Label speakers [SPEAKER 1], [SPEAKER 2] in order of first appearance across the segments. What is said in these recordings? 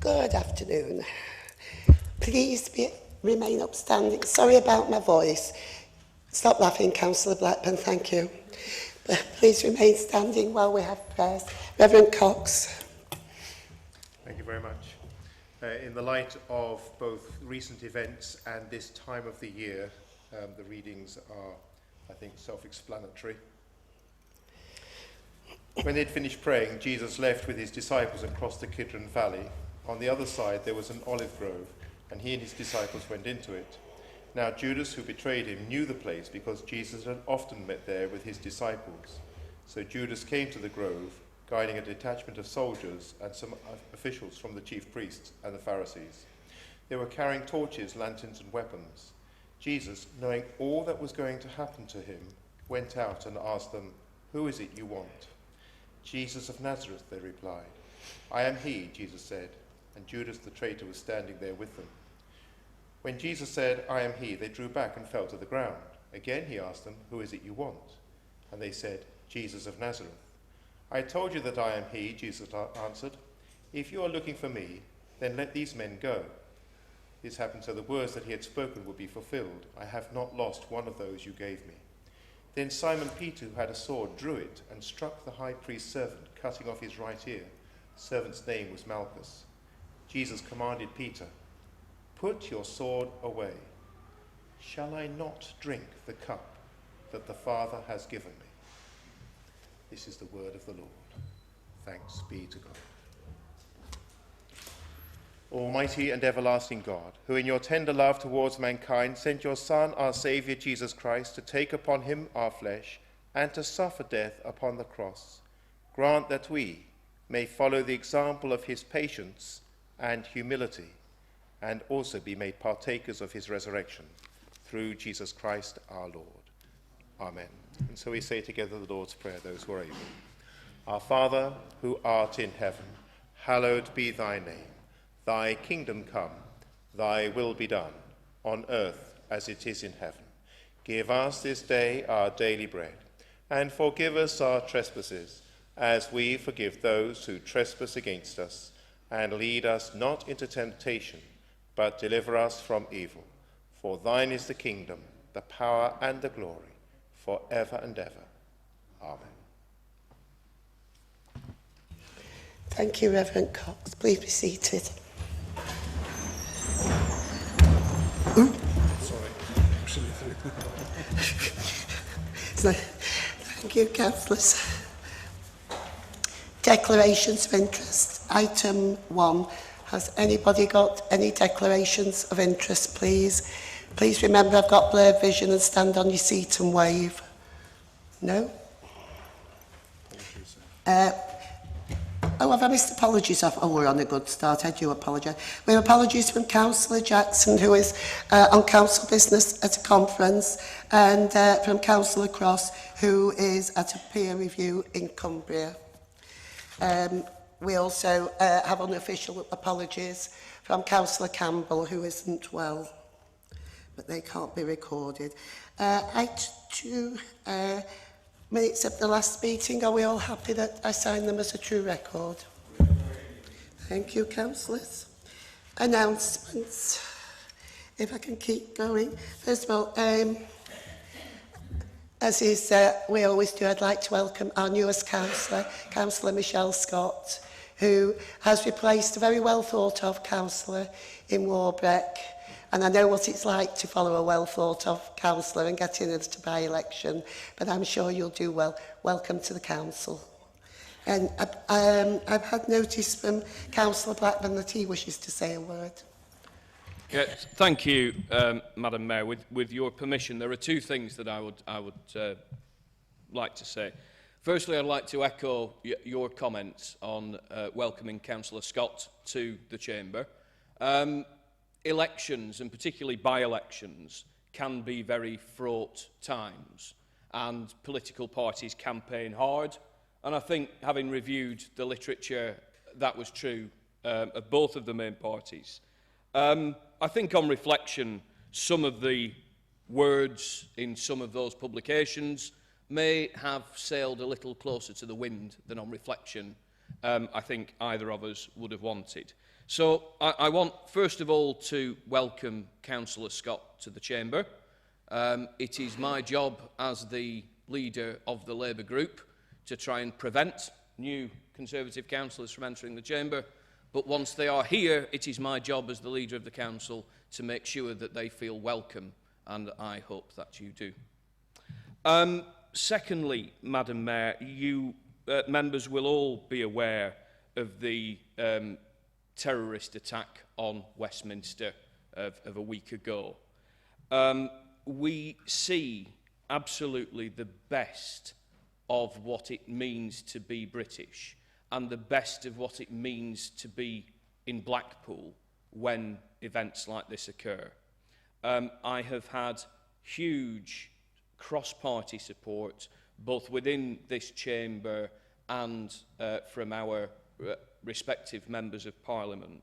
[SPEAKER 1] Good afternoon. Please remain upstanding. Sorry about my voice. Stop laughing, Councillor Blackburn, thank you. But please remain standing while we have prayers. Reverend Cox.
[SPEAKER 2] Thank you very much. In the light of both recent events and this time of the year, the readings are, I think, self-explanatory. When they'd finished praying, Jesus left with his disciples and crossed the Kidron Valley. On the other side there was an olive grove, and he and his disciples went into it. Now Judas, who betrayed him, knew the place because Jesus had often met there with his disciples. So Judas came to the grove, guiding a detachment of soldiers and some officials from the chief priests and the Pharisees. They were carrying torches, lanterns, and weapons. Jesus, knowing all that was going to happen to him, went out and asked them, "Who is it you want?" "Jesus of Nazareth," they replied. "I am he," Jesus said, and Judas the traitor was standing there with them. When Jesus said, "I am he," they drew back and fell to the ground. Again he asked them, "Who is it you want?" And they said, "Jesus of Nazareth." "I told you that I am he," Jesus answered. "If you are looking for me, then let these men go." This happened so the words that he had spoken would be fulfilled. "I have not lost one of those you gave me." Then Simon Peter, who had a sword, drew it and struck the high priest's servant, cutting off his right ear. The servant's name was Malchus. Jesus commanded Peter, "Put your sword away. Shall I not drink the cup that the Father has given me?" This is the word of the Lord. Thanks be to God. Almighty and everlasting God, who in your tender love towards mankind sent your Son, our Saviour Jesus Christ, to take upon him our flesh and to suffer death upon the cross, grant that we may follow the example of his patience and humility, and also be made partakers of his resurrection, through Jesus Christ our Lord. Amen. And so we say together the Lord's Prayer, those who are able. Our Father, who art in heaven, hallowed be thy name. Thy kingdom come, thy will be done, on earth as it is in heaven. Give us this day our daily bread, and forgive us our trespasses, as we forgive those who trespass against us. And lead us not into temptation, but deliver us from evil. For thine is the kingdom, the power, and the glory, for ever and ever. Amen.
[SPEAKER 1] Thank you, Reverend Cox. Please be seated. Sorry. Thank you, councillors. Declarations of interest. Item 1. Has anybody got any declarations of interest, please? Please remember I've got blurred vision and stand on your seat and wave. No? Have I missed apologies off? Oh, we're on a good start. I do apologise. We have apologies from Councillor Jackson, who is on council business at a conference, and from Councillor Cross, who is at a peer review in Cumbria. We also have unofficial apologies from Councillor Campbell, who isn't well, but they can't be recorded. Item 2, minutes of the last meeting. Are we all happy that I signed them as a true record? Thank you, councillors. Announcements. If I can keep going. First of all, as is we always do, I'd like to welcome our newest councillor, Councillor Michelle Scott, who has replaced a very well thought of councillor in Warbreck. And I know what it's like to follow a well thought of councillor and get in into by-election, but I'm sure you'll do well. Welcome to the council. And I've had notice from Councillor Blackburn that he wishes to say a word.
[SPEAKER 3] Yes, thank you, Madam Mayor. With your permission, there are two things that I would like to say. Firstly, I'd like to echo your comments on welcoming Councillor Scott to the Chamber. Elections, and particularly by-elections, can be very fraught times, and political parties campaign hard. And I think, having reviewed the literature, that was true of both of the main parties. I think, on reflection, some of the words in some of those publications may have sailed a little closer to the wind than, on reflection, I think either of us would have wanted. So I want, first of all, to welcome Councillor Scott to the Chamber. It is my job as the leader of the Labour group to try and prevent new Conservative councillors from entering the Chamber. But once they are here, it is my job as the leader of the council to make sure that they feel welcome, and I hope that you do. Secondly, Madam Mayor, you members will all be aware of the terrorist attack on Westminster of a week ago. We see absolutely the best of what it means to be British and the best of what it means to be in Blackpool when events like this occur. I have had huge cross-party support, both within this chamber and from our respective members of Parliament,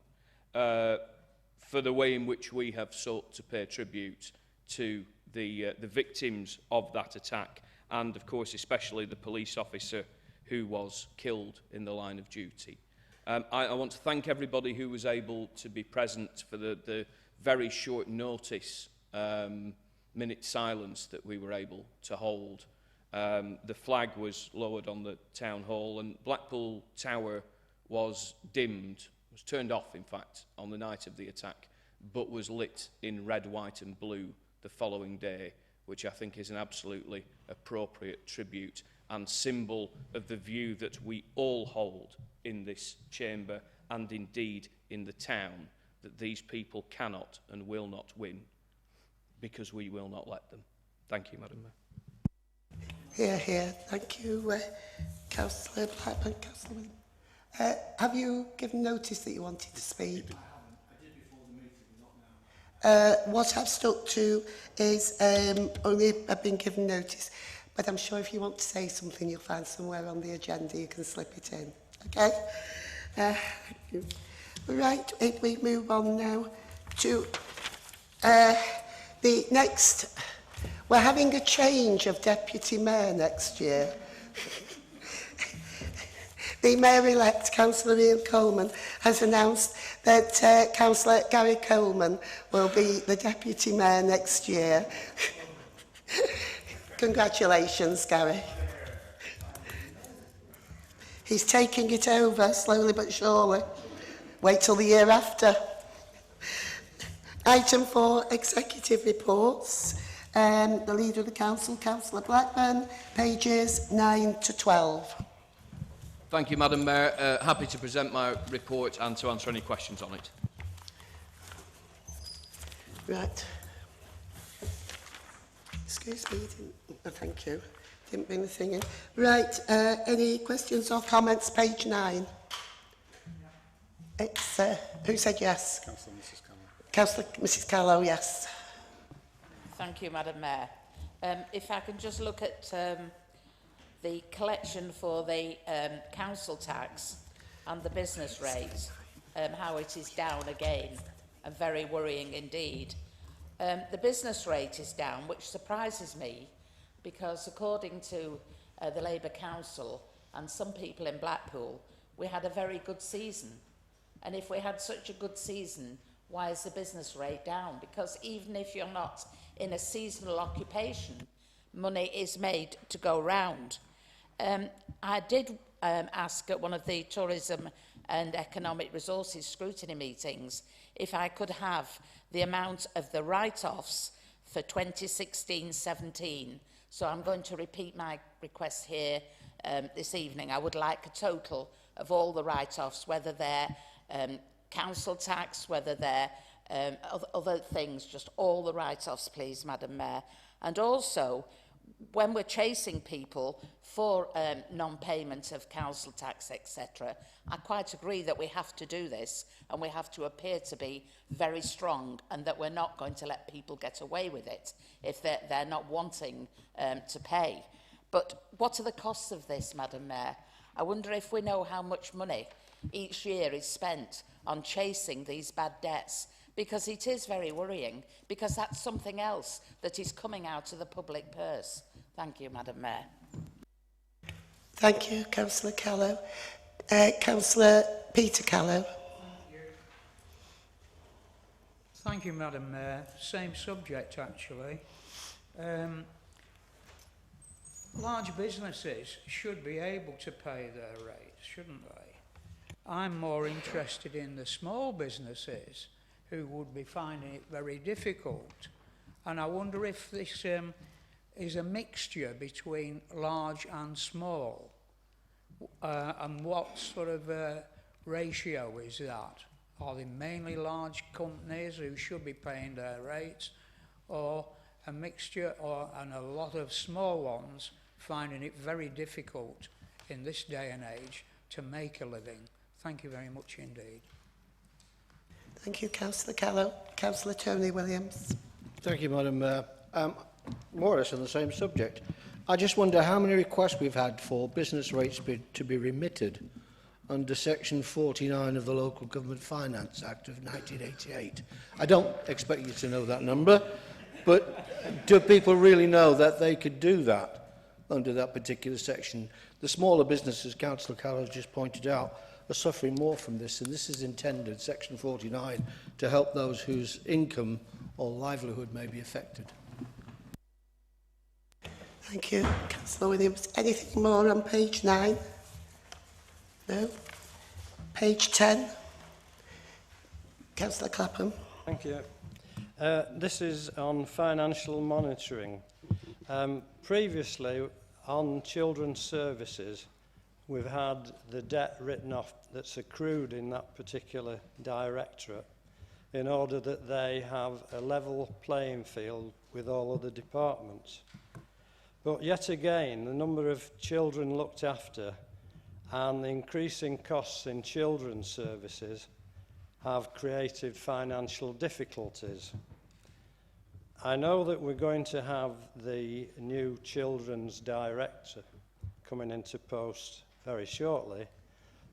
[SPEAKER 3] for the way in which we have sought to pay tribute to the victims of that attack, and of course especially the police officer who was killed in the line of duty. I want to thank everybody who was able to be present for the very short notice minute silence that we were able to hold. The flag was lowered on the town hall, and Blackpool Tower was dimmed, was turned off in fact on the night of the attack, but was lit in red, white and blue the following day, which I think is an absolutely appropriate tribute and symbol of the view that we all hold in this chamber and indeed in the town, that these people cannot and will not win, because we will not let them. Thank you, Madam Mayor.
[SPEAKER 1] Here, here. Thank you, Councillor Blackburn. Councillor Williams. Have you given notice that you wanted to speak?
[SPEAKER 4] I did before the meeting, not now.
[SPEAKER 1] What I've stuck to is only I've been given notice, but I'm sure if you want to say something, you'll find somewhere on the agenda you can slip it in. Okay? Thank you. Right, if we move on now to the next. We're having a change of deputy mayor next year. The mayor-elect, Councillor Ian Coleman, has announced that Councillor Gary Coleman will be the deputy mayor next year. Congratulations, Gary. He's taking it over, slowly but surely. Wait till the year after. Item 4, executive reports. The Leader of the Council, Councillor Blackburn, pages 9 to 12.
[SPEAKER 3] Thank you, Madam Mayor. Happy to present my report and to answer any questions on it.
[SPEAKER 1] Right. Excuse me, thank you. Didn't bring the thing in. Right, any questions or comments? Page 9. It's, who said yes?
[SPEAKER 4] Councillor Mrs. Callow.
[SPEAKER 1] Councillor Mrs. Callow, yes.
[SPEAKER 5] Thank you, Madam Mayor. If I can just look at the collection for the council tax and the business rate, how it is down again, and very worrying indeed. The business rate is down, which surprises me, because according to the Labour Council and some people in Blackpool, we had a very good season. And if we had such a good season, why is the business rate down? Because even if you're not in a seasonal occupation, money is made to go round. I did ask at one of the Tourism and Economic Resources scrutiny meetings if I could have the amount of the write-offs for 2016-17. So I'm going to repeat my request here this evening. I would like a total of all the write-offs, whether they're council tax, whether they're other things, just all the write-offs, please, Madam Mayor. And also, when we're chasing people for non-payment of council tax, etc., I quite agree that we have to do this and we have to appear to be very strong, and that we're not going to let people get away with it if they're not wanting to pay. But what are the costs of this, Madam Mayor? I wonder if we know how much money each year is spent on chasing these bad debts, because it is very worrying, because that's something else that is coming out of the public purse. Thank you, Madam Mayor.
[SPEAKER 1] Thank you, Councillor Callow. Councillor Peter Callow.
[SPEAKER 4] Thank you, Madam Mayor. Same subject, actually. Large businesses should be able to pay their rates, shouldn't they? I'm more interested in the small businesses who would be finding it very difficult. And I wonder if this is a mixture between large and small. And what sort of ratio is that? Are they mainly large companies who should be paying their rates, or a mixture and a lot of small ones finding it very difficult in this day and age to make a living? Thank you very much indeed.
[SPEAKER 1] Thank you, Councillor Callow. Councillor Tony Williams.
[SPEAKER 6] Thank you, Madam Mayor. More or less on the same subject. I just wonder how many requests we've had for business rates to be remitted under Section 49 of the Local Government Finance Act of 1988. I don't expect you to know that number, but do people really know that they could do that under that particular section? The smaller businesses, Councillor Callow has just pointed out, are suffering more from this, and this is intended, Section 49, to help those whose income or livelihood may be affected.
[SPEAKER 1] Thank you, Councillor Williams. Anything more on page 9? No? Page 10? Councillor Clapham.
[SPEAKER 7] Thank you. This is on financial monitoring. Previously, on children's services, we've had the debt written off that's accrued in that particular directorate in order that they have a level playing field with all other departments. But yet again, the number of children looked after and the increasing costs in children's services have created financial difficulties. I know that we're going to have the new children's director coming into post very shortly,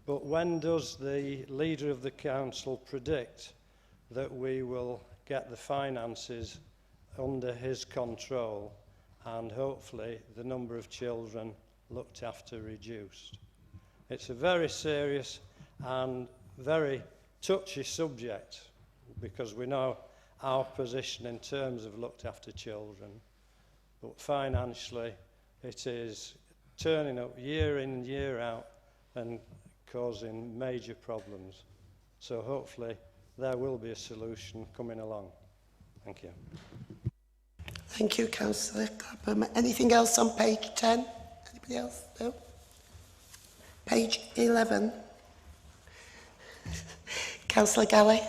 [SPEAKER 7] but when does the leader of the council predict that we will get the finances under his control and hopefully the number of children looked after reduced? It's a very serious and very touchy subject because we know our position in terms of looked after children, but financially it is turning up year in, year out and causing major problems. So hopefully there will be a solution coming along. Thank you.
[SPEAKER 1] Thank you, Councillor Clapham. Anything else on page 10? Anybody else? No? Page 11. Councillor Galley.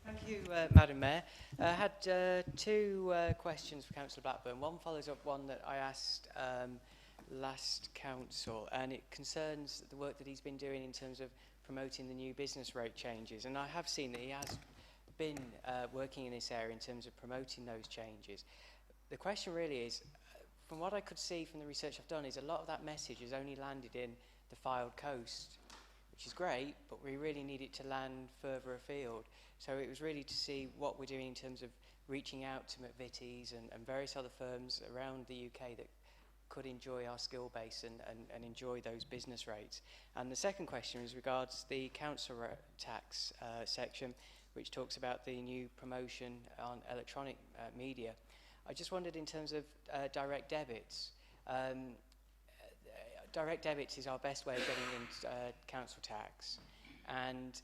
[SPEAKER 8] Thank you, Madam Mayor. I had two questions for Councillor Blackburn. One follows up one that I asked last council, and it concerns the work that he's been doing in terms of promoting the new business rate changes. And I have seen that he has been working in this area in terms of promoting those changes. The question really is, from what I could see from the research I've done, is a lot of that message has only landed in the Fylde coast, which is great, but we really need it to land further afield. So it was really to see what we're doing in terms of reaching out to McVitie's and various other firms around the UK that could enjoy our skill base and enjoy those business rates. And the second question is regards the council tax section, which talks about the new promotion on electronic media. I just wondered in terms of direct debits. Direct debits is our best way of getting in council tax, and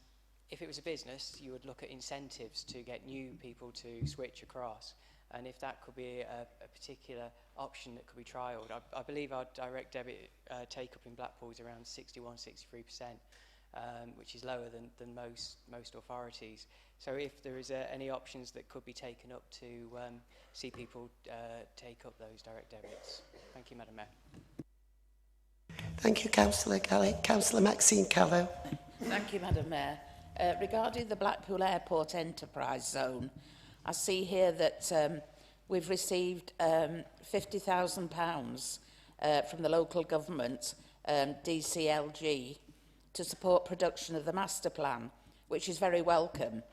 [SPEAKER 8] if it was a business, you would look at incentives to get new people to switch across, and if that could be a particular option that could be trialled. I believe our direct debit take-up in Blackpool is around 61–63%, which is lower than most authorities. So if there is any options that could be taken up to see people take up those direct debits. Thank you, Madam Mayor.
[SPEAKER 1] Thank you, Councillor Galley. Councillor Maxine Callow.
[SPEAKER 5] Thank you, Madam Mayor. Regarding the Blackpool Airport Enterprise Zone, I see here that we've received £50,000 from the local government, DCLG, to support production of the master plan, which is very welcome.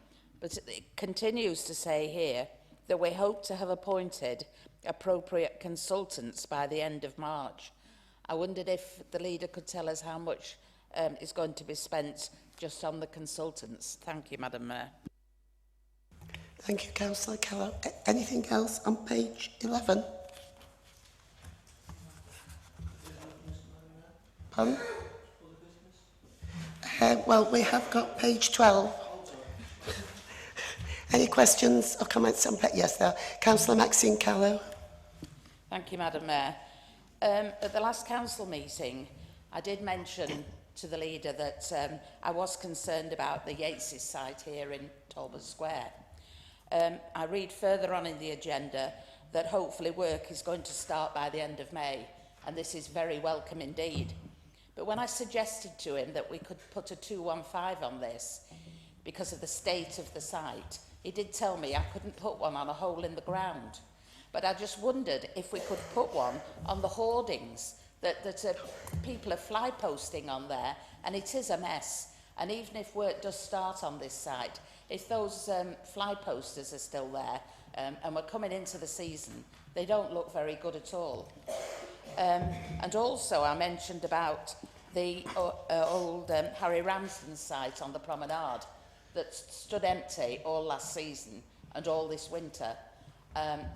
[SPEAKER 5] But it continues to say here that we hope to have appointed appropriate consultants by the end of March. I wondered if the leader could tell us how much is going to be spent just on the consultants. Thank you, Madam Mayor.
[SPEAKER 1] Thank you, Councillor Callow. Anything else on page 11? Pardon? Well, we have got page 12. Any questions or comments on page? Yes, there are. Councillor Maxine Callow.
[SPEAKER 5] Thank you, Madam Mayor. At the last council meeting, I did mention to the leader that I was concerned about the Yates' site here in Talbot Square. I read further on in the agenda that hopefully work is going to start by the end of May, and this is very welcome indeed. But when I suggested to him that we could put a 215 on this because of the state of the site, he did tell me I couldn't put one on a hole in the ground. But I just wondered if we could put one on the hoardings that people are fly posting on there, and it is a mess. And even if work does start on this site, if those fly posters are still there and we're coming into the season, they don't look very good at all. And also I mentioned about the old Harry Ramsden site on the promenade that stood empty all last season and all this winter.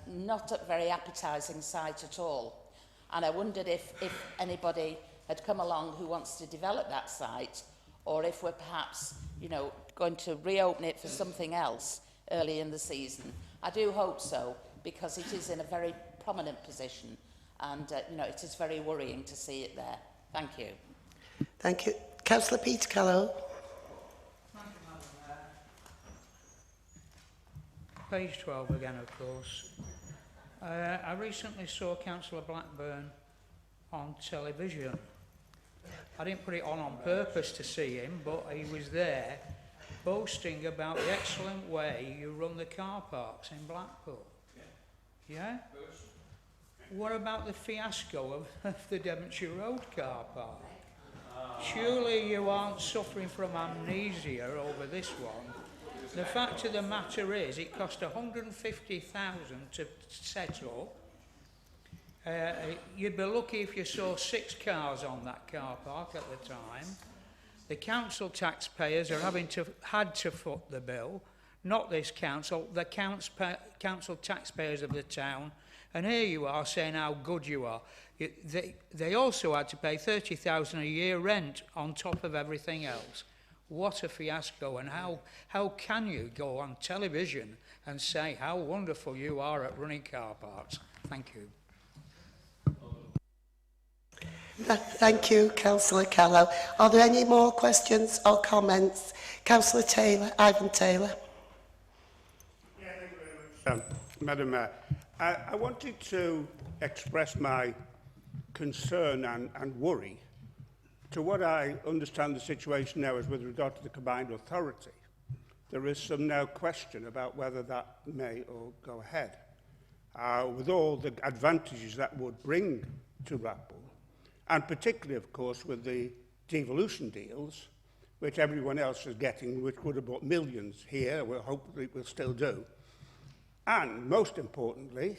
[SPEAKER 5] Not a very appetising sight at all. And I wondered if anybody had come along who wants to develop that site, or if we're perhaps, you know, going to reopen it for something else early in the season. I do hope so, because it is in a very prominent position, and you know, it is very worrying to see it there. Thank you.
[SPEAKER 1] Thank you. Councillor Peter Callow.
[SPEAKER 4] Thank you, Madam Mayor. Page 12 again, of course. I recently saw Councillor Blackburn on television. I didn't put it on purpose to see him, but he was there boasting about the excellent way you run the car parks in Blackpool. Yeah? What about the fiasco of the Devonshire Road car park? Surely you aren't suffering from amnesia over this one. The fact of the matter is, it cost 150,000 to set up. You'd be lucky if you saw 6 cars on that car park at the time. The council taxpayers are had to foot the bill, not this council, the council taxpayers of the town. And here you are saying how good you are. They also had to pay 30,000 a year rent on top of everything else. What a fiasco, and how can you go on television and say how wonderful you are at running car parks? Thank you.
[SPEAKER 1] Thank you, Councillor Callow. Are there any more questions or comments? Councillor Taylor, Ivan Taylor.
[SPEAKER 9] Yeah, thank you very much. Madam Mayor, I wanted to express my concern and worry to what I understand the situation now is with regard to the combined authority. There is some now question about whether that may or go ahead, with all the advantages that would bring to Blackpool, and particularly, of course, with the devolution deals, which everyone else is getting, which would have brought millions here, well, hopefully will still do. And most importantly,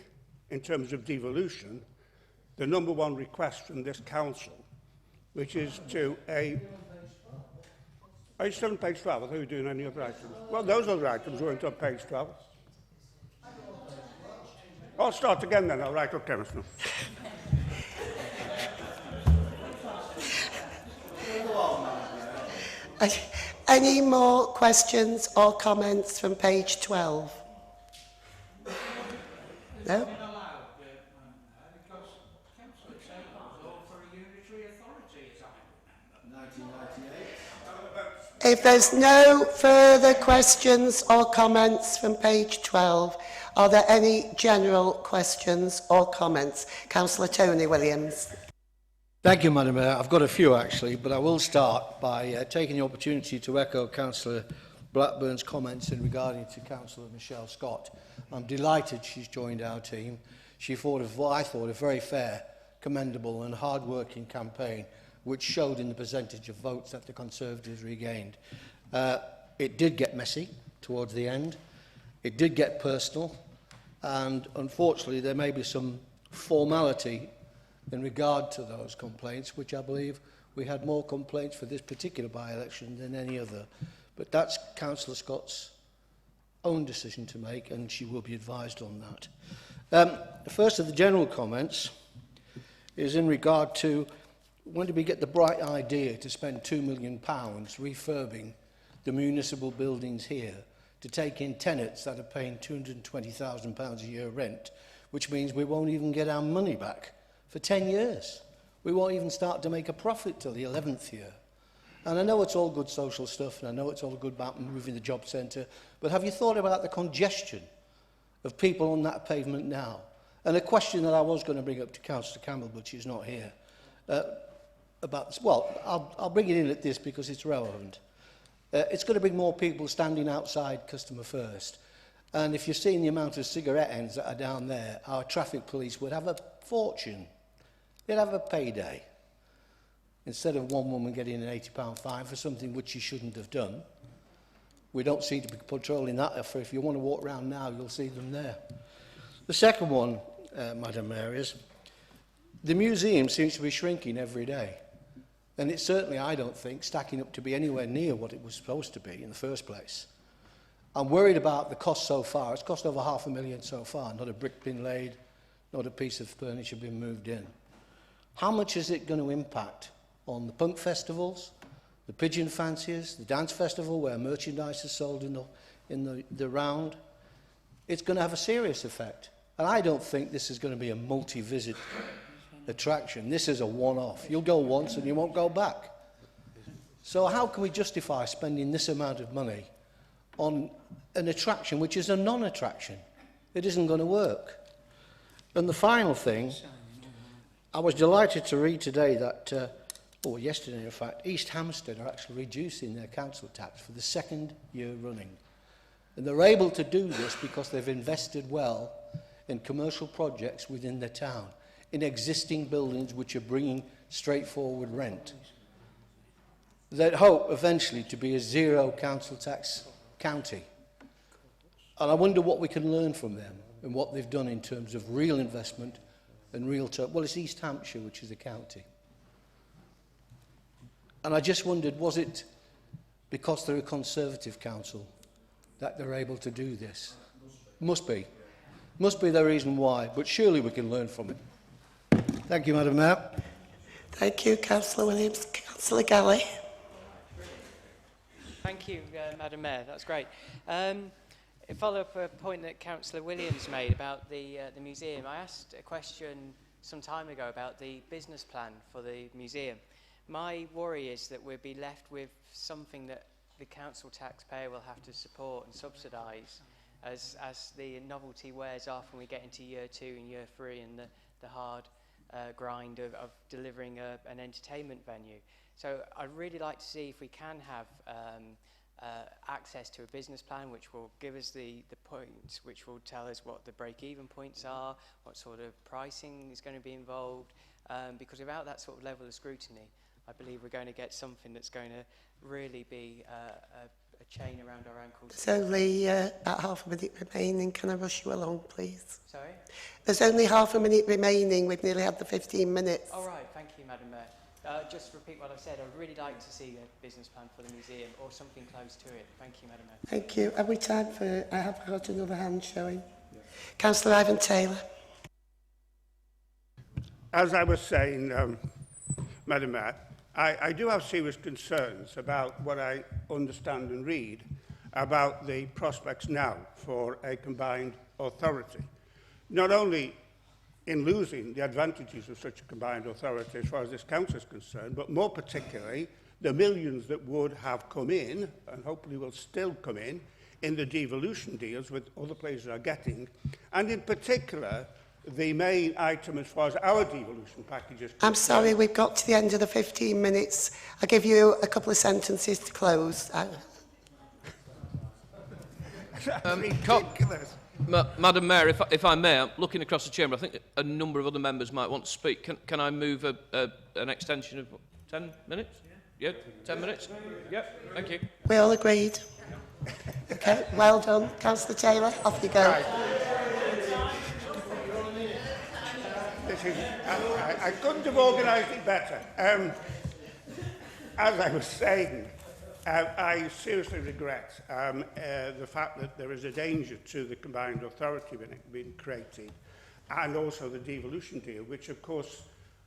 [SPEAKER 9] in terms of devolution, the number one request from this council, which is to a... Are you still on page 12? I thought you were doing any other items. Well, those other items weren't on page 12. I'll start again then. All right, okay, Mr.
[SPEAKER 1] Any more questions or comments from page 12? No? If there's no further questions or comments from page 12, are there any general questions or comments? Councillor Tony Williams.
[SPEAKER 6] Thank you, Madam Mayor. I've got a few, actually, but I will start by taking the opportunity to echo Councillor Blackburn's comments in regarding to Councillor Michelle Scott. I'm delighted she's joined our team. She fought I thought, a very fair, commendable and hard-working campaign, which showed in the percentage of votes that the Conservatives regained. It did get messy towards the end. It did get personal. And unfortunately, there may be some formality in regard to those complaints, which I believe we had more complaints for this particular by-election than any other. But that's Councillor Scott's own decision to make, and she will be advised on that. The first of the general comments is in regard to when did we get the bright idea to spend £2 million refurbing the municipal buildings here to take in tenants that are paying £220,000 a year rent, which means we won't even get our money back for 10 years. We won't even start to make a profit till the 11th year. And I know it's all good social stuff, and I know it's all good about moving the job centre, but have you thought about the congestion of people on that pavement now? And a question that I was going to bring up to Councillor Campbell, but she's not here, about this. Well, I'll bring it in at this because it's relevant. It's going to bring more people standing outside Customer First. And if you're seeing the amount of cigarette ends that are down there, our traffic police would have a fortune. They'd have a payday. Instead of one woman getting an £80 fine for something which she shouldn't have done, we don't seem to be patrolling that effort. If you want to walk around now, you'll see them there. The second one, Madam Mayor, is the museum seems to be shrinking every day. And it's certainly, I don't think, stacking up to be anywhere near what it was supposed to be in the first place. I'm worried about the cost so far. It's cost over £500,000 so far. Not a brick been laid, not a piece of furniture been moved in. How much is it going to impact on the punk festivals, the pigeon fanciers, the dance festival where merchandise is sold in the round? It's going to have a serious effect. And I don't think this is going to be a multi-visit attraction. This is a one-off. You'll go once and you won't go back. So how can we justify spending this amount of money on an attraction which is a non-attraction? It isn't going to work. And the final thing, I was delighted to read today that, or yesterday in fact, East Hampstead are actually reducing their council tax for the second year running. And they're able to do this because they've invested well in commercial projects within their town, in existing buildings which are bringing straightforward rent. They'd hope eventually to be a zero council tax county. And I wonder what we can learn from them and what they've done in terms of real investment and real well, it's East Hampshire, which is a county. And I just wondered, was it because they're a Conservative council that they're able to do this? Must be. Must be the reason why, but surely we can learn from it. Thank you, Madam Mayor.
[SPEAKER 1] Thank you, Councillor Williams. Councillor Galley.
[SPEAKER 8] Thank you, Madam Mayor. That's great. Follow up a point that Councillor Williams made about the museum. I asked a question some time ago about the business plan for the museum. My worry is that we'll be left with something that the council taxpayer will have to support and subsidise as the novelty wears off and we get into year 2 and year 3 and the hard grind of delivering an entertainment venue. So I'd really like to see if we can have access to a business plan which will give us the points, which will tell us what the break-even points are, what sort of pricing is going to be involved, because without that sort of level of scrutiny, I believe we're going to get something that's going to really be a chain around our ankles.
[SPEAKER 1] There's only about half a minute remaining. Can I rush you along, please?
[SPEAKER 8] Sorry?
[SPEAKER 1] There's only half a minute remaining. We've nearly had the 15 minutes.
[SPEAKER 8] All right, thank you, Madam Mayor. Just to repeat what I said, I'd really like to see a business plan for the museum or something close to it. Thank you, Madam Mayor.
[SPEAKER 1] Thank you. Have we time for... I have got another hand showing. Yeah. Councillor Ivan Taylor.
[SPEAKER 9] As I was saying, Madam Mayor, I do have serious concerns about what I understand and read about the prospects now for a combined authority. Not only in losing the advantages of such a combined authority as far as this council is concerned, but more particularly the millions that would have come in, and hopefully will still come in the devolution deals with other places are getting, and in particular the main item as far as our devolution packages.
[SPEAKER 1] I'm sorry, we've got to the end of the 15 minutes. I'll give you a couple of sentences to close.
[SPEAKER 9] Ridiculous.
[SPEAKER 3] Madam Mayor, if I may, I'm looking across the chamber. I think a number of other members might want to speak. Can I move an extension of 10 minutes? Yeah, 10 minutes? Yeah, thank you.
[SPEAKER 1] We all agreed. Okay, well done. Councillor Taylor, off you go.
[SPEAKER 9] I couldn't have organised it better. As I was saying, I seriously regret the fact that there is a danger to the combined authority being created, and also the devolution deal, which of course,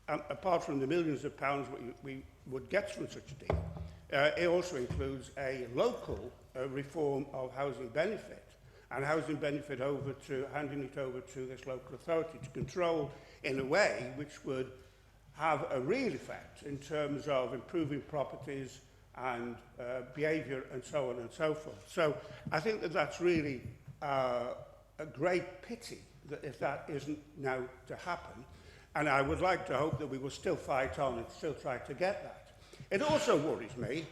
[SPEAKER 9] apart from the millions of pounds we would get from such a deal, it also includes a local reform of housing benefit, and housing benefit handing it over to this local authority to control in a way which would have a real effect in terms of improving properties and behaviour and so on and so forth. So I think that that's really a great pity that if that isn't now to happen, and I would like to hope that we will still fight on and still try to get that. It also worries me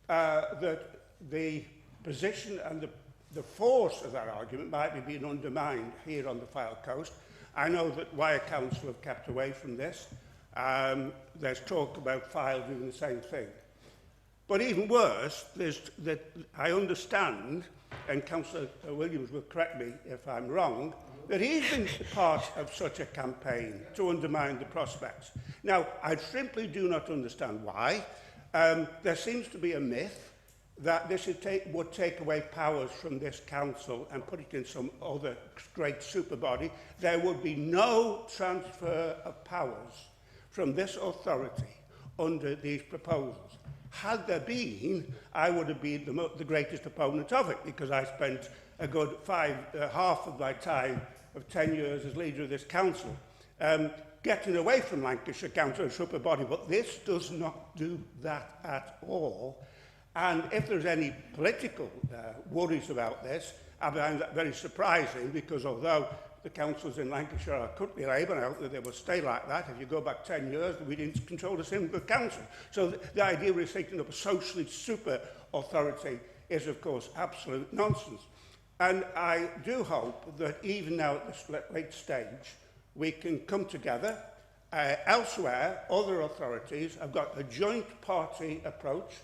[SPEAKER 9] that the position and the force of that argument might be being undermined here on the Fylde Coast. I know that Wire Council have kept away from this. There's talk about Fylde doing the same thing. But even worse, I understand, and Councillor Williams will correct me if I'm wrong, that he's been part of such a campaign to undermine the prospects. Now, I simply do not understand why. There seems to be a myth that this would take away powers from this council and put it in some other great super body. There would be no transfer of powers from this authority under these proposals. Had there been, I would have been the greatest opponent of it, because I spent a good half of my time of 10 years as leader of this council getting away from Lancashire Council and super body, but this does not do that at all. And if there's any political worries about this, I find that very surprising, because although the councils in Lancashire are currently Labour, and I hope that they will stay like that. If you go back 10 years, we didn't control a single council. So the idea of setting up a socialist super authority is, of course, absolute nonsense. And I do hope that even now at this late stage, we can come together. Elsewhere, other authorities have got a joint party approach,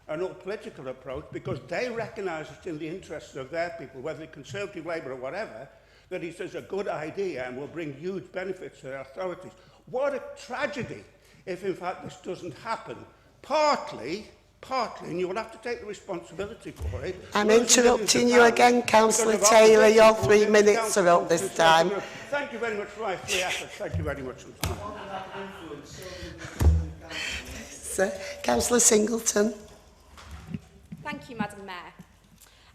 [SPEAKER 9] an all-political approach, because they recognise it in the interests of their people, whether they're Conservative, Labour or whatever, that it is a good idea and will bring huge benefits to their authorities. What a tragedy if, in fact, this doesn't happen. Partly, and you will have to take the responsibility for it.
[SPEAKER 1] I'm interrupting you again, Councillor Taylor. Your 3 minutes are up this time.
[SPEAKER 9] Thank you very much for my free efforts. Thank you very much.
[SPEAKER 1] Councillor Singleton.
[SPEAKER 10] Thank you, Madam Mayor.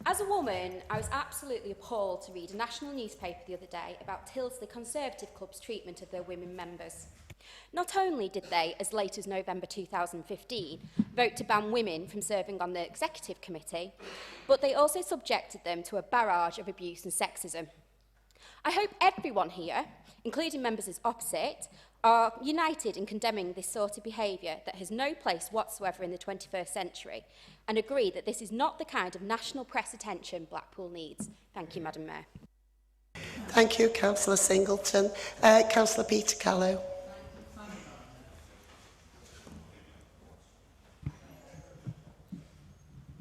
[SPEAKER 10] As a woman, I was absolutely appalled to read a national newspaper the other day about Tilsley Conservative Club's treatment of their women members. Not only did they, as late as November 2015, vote to ban women from serving on the executive committee, but they also subjected them to a barrage of abuse and sexism. I hope everyone here, including members as opposite, are united in condemning this sort of behaviour that has no place whatsoever in the 21st century, and agree that this is not the kind of national press attention Blackpool needs. Thank you, Madam Mayor.
[SPEAKER 1] Thank you, Councillor Singleton. Councillor Peter Callow.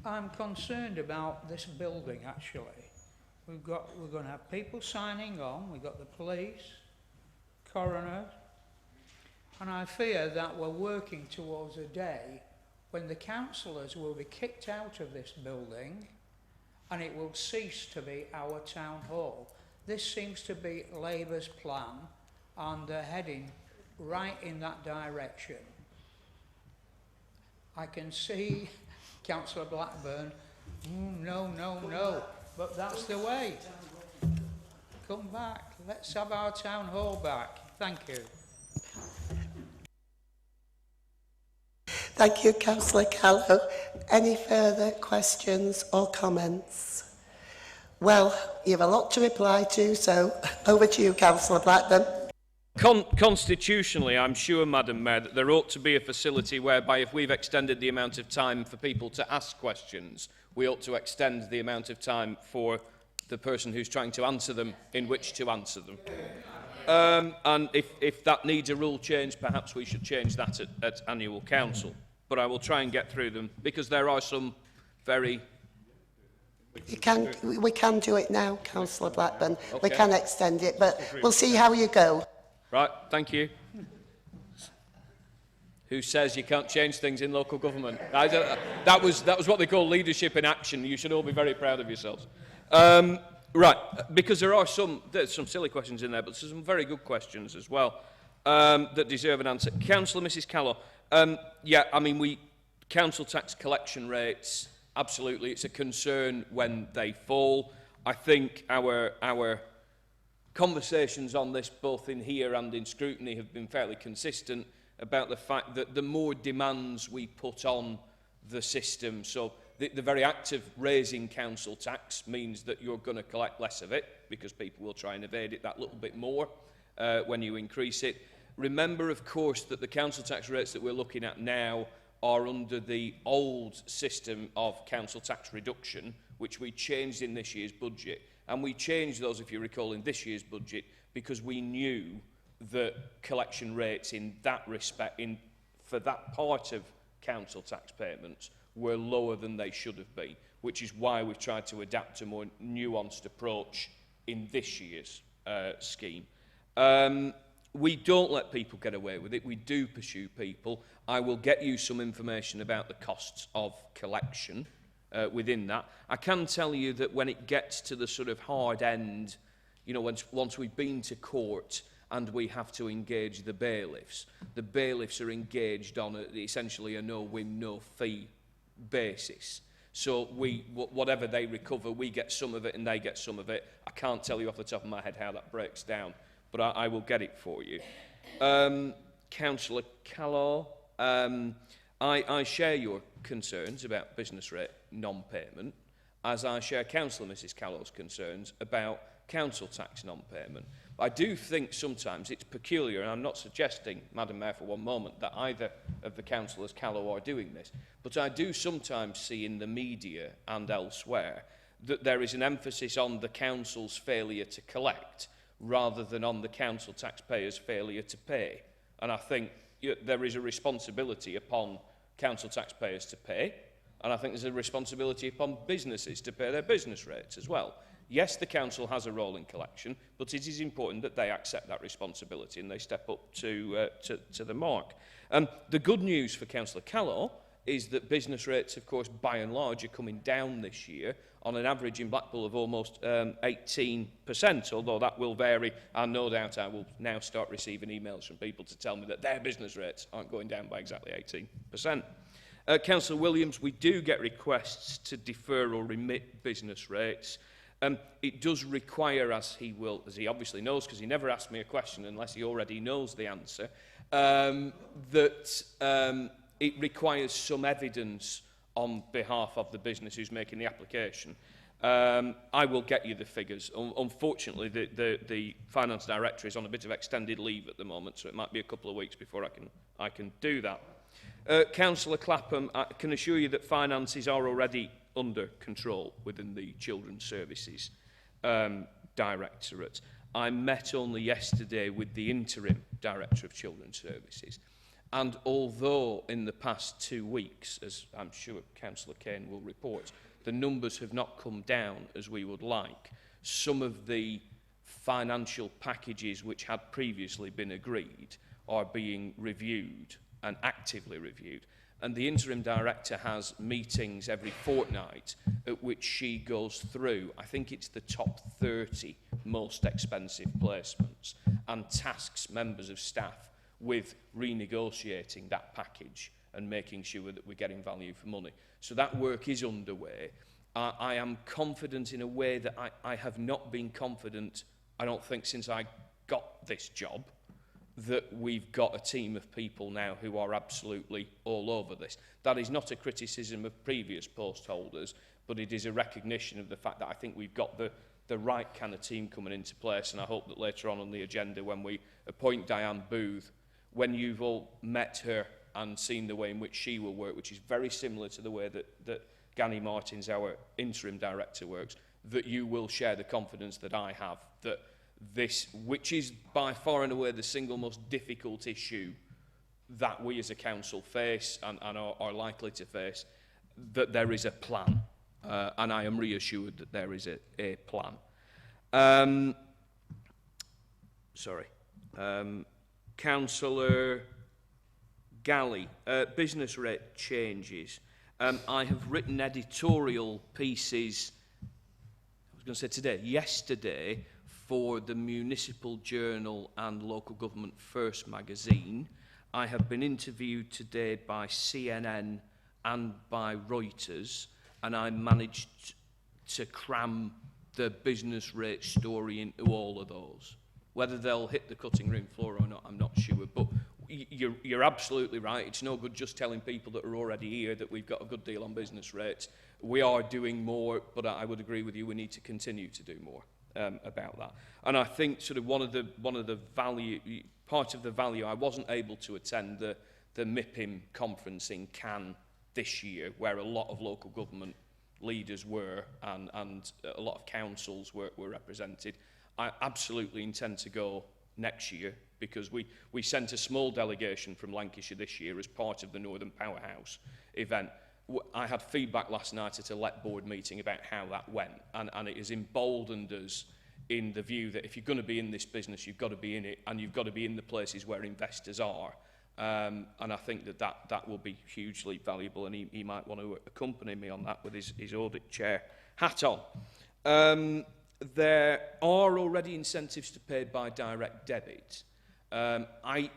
[SPEAKER 4] I'm concerned about this building, actually. We're going to have people signing on. We've got the police, coroner, and I fear that we're working towards a day when the councillors will be kicked out of this building and it will cease to be our town hall. This seems to be Labour's plan, and they're heading right in that direction. I can see Councillor Blackburn, no, but that's the way. Come back, let's have our town hall back. Thank you.
[SPEAKER 1] Thank you, Councillor Callow. Any further questions or comments? Well, you have a lot to reply to, so over to you, Councillor Blackburn.
[SPEAKER 3] Constitutionally, I'm sure, Madam Mayor, that there ought to be a facility whereby if we've extended the amount of time for people to ask questions, we ought to extend the amount of time for the person who's trying to answer them in which to answer them. And if that needs a rule change, perhaps we should change that at annual council. But I will try and get through them, because there are some very...
[SPEAKER 1] We can do it now, Councillor Blackburn.
[SPEAKER 3] Okay.
[SPEAKER 1] We can extend it, but we'll see how you go.
[SPEAKER 3] Right, thank you. who says you can't change things in local government. That was what they call leadership in action. You should all be very proud of yourselves. Right, because there's some silly questions in there, but there's some very good questions as well that deserve an answer. Councillor Mrs Callow, yeah, I mean, council tax collection rates, absolutely, it's a concern when they fall. I think our conversations on this, both in here and in scrutiny, have been fairly consistent about the fact that the more demands we put on the system, so the very act of raising council tax means that you're going to collect less of it because people will try and evade it that little bit more when you increase it. Remember, of course, that the council tax rates that we're looking at now are under the old system of council tax reduction, which we changed in this year's budget. And we changed those, if you recall, in this year's budget because we knew that collection rates in that respect, for that part of council tax payments, were lower than they should have been, which is why we've tried to adapt a more nuanced approach in this year's scheme. We don't let people get away with it. We do pursue people. I will get you some information about the costs of collection within that. I can tell you that when it gets to the sort of hard end, you know, once we've been to court and we have to engage the bailiffs are engaged on essentially a no-win, no-fee basis. So whatever they recover, we get some of it and they get some of it. I can't tell you off the top of my head how that breaks down, but I will get it for you. Councillor Callow, I share your concerns about business rate non-payment, as I share Councillor Mrs Callow's concerns about council tax non-payment. I do think sometimes it's peculiar, and I'm not suggesting, Madam Mayor, for one moment, that either of the councillors Callow are doing this, but I do sometimes see in the media and elsewhere that there is an emphasis on the council's failure to collect rather than on the council taxpayers' failure to pay. And I think there is a responsibility upon council taxpayers to pay, and I think there's a responsibility upon businesses to pay their business rates as well. Yes, the council has a role in collection, but it is important that they accept that responsibility and they step up to the mark. The good news for Councillor Callow is that business rates, of course, by and large, are coming down this year on an average in Blackpool of almost 18%, although that will vary, and no doubt I will now start receiving emails from people to tell me that their business rates aren't going down by exactly 18%. Councillor Williams, we do get requests to defer or remit business rates. It does require, as he obviously knows, because he never asks me a question unless he already knows the answer, that it requires some evidence on behalf of the business who's making the application. I will get you the figures. Unfortunately, the Finance Director is on a bit of extended leave at the moment, so it might be a couple of weeks before I can do that. Councillor Clapham, I can assure you that finances are already under control within the Children's Services Directorate. I met only yesterday with the interim Director of Children's Services, and although in the past 2 weeks, as I'm sure Councillor Kane will report, the numbers have not come down as we would like, some of the financial packages which had previously been agreed are being reviewed and actively reviewed. And the interim director has meetings every fortnight at which she goes through, I think it's the top 30 most expensive placements, and tasks members of staff with renegotiating that package and making sure that we're getting value for money. So that work is underway. I am confident in a way that I have not been confident, I don't think, since I got this job, that we've got a team of people now who are absolutely all over this. That is not a criticism of previous post holders, but it is a recognition of the fact that I think we've got the right kind of team coming into place, and I hope that later on the agenda, when we appoint Diane Booth, when you've all met her and seen the way in which she will work, which is very similar to the way that Ganny Martins, our interim director, works, that you will share the confidence that I have, that this, which is by far and away the single most difficult issue that we as a council face and are likely to face, that there is a plan. And I am reassured that there is a plan. Councillor Galley, business rate changes. I have written editorial pieces, I was going to say today, yesterday, for the Municipal Journal and Local Government First magazine. I have been interviewed today by CNN and by Reuters, and I managed to cram the business rate story into all of those. Whether they'll hit the cutting room floor or not, I'm not sure, but you're absolutely right. It's no good just telling people that are already here that we've got a good deal on business rates. We are doing more, but I would agree with you, we need to continue to do more about that. And I think sort of one of the value, part of the value, I wasn't able to attend the MIPIM conference in Cannes this year, where a lot of local government leaders were and a lot of councils were represented. I absolutely intend to go next year, because we sent a small delegation from Lancashire this year as part of the Northern Powerhouse event. I had feedback last night at a LET board meeting about how that went, and it has emboldened us in the view that if you're going to be in this business, you've got to be in it, and you've got to be in the places where investors are. And I think that will be hugely valuable, and he might want to accompany me on that with his audit chair hat on. There are already incentives to pay by direct debit. I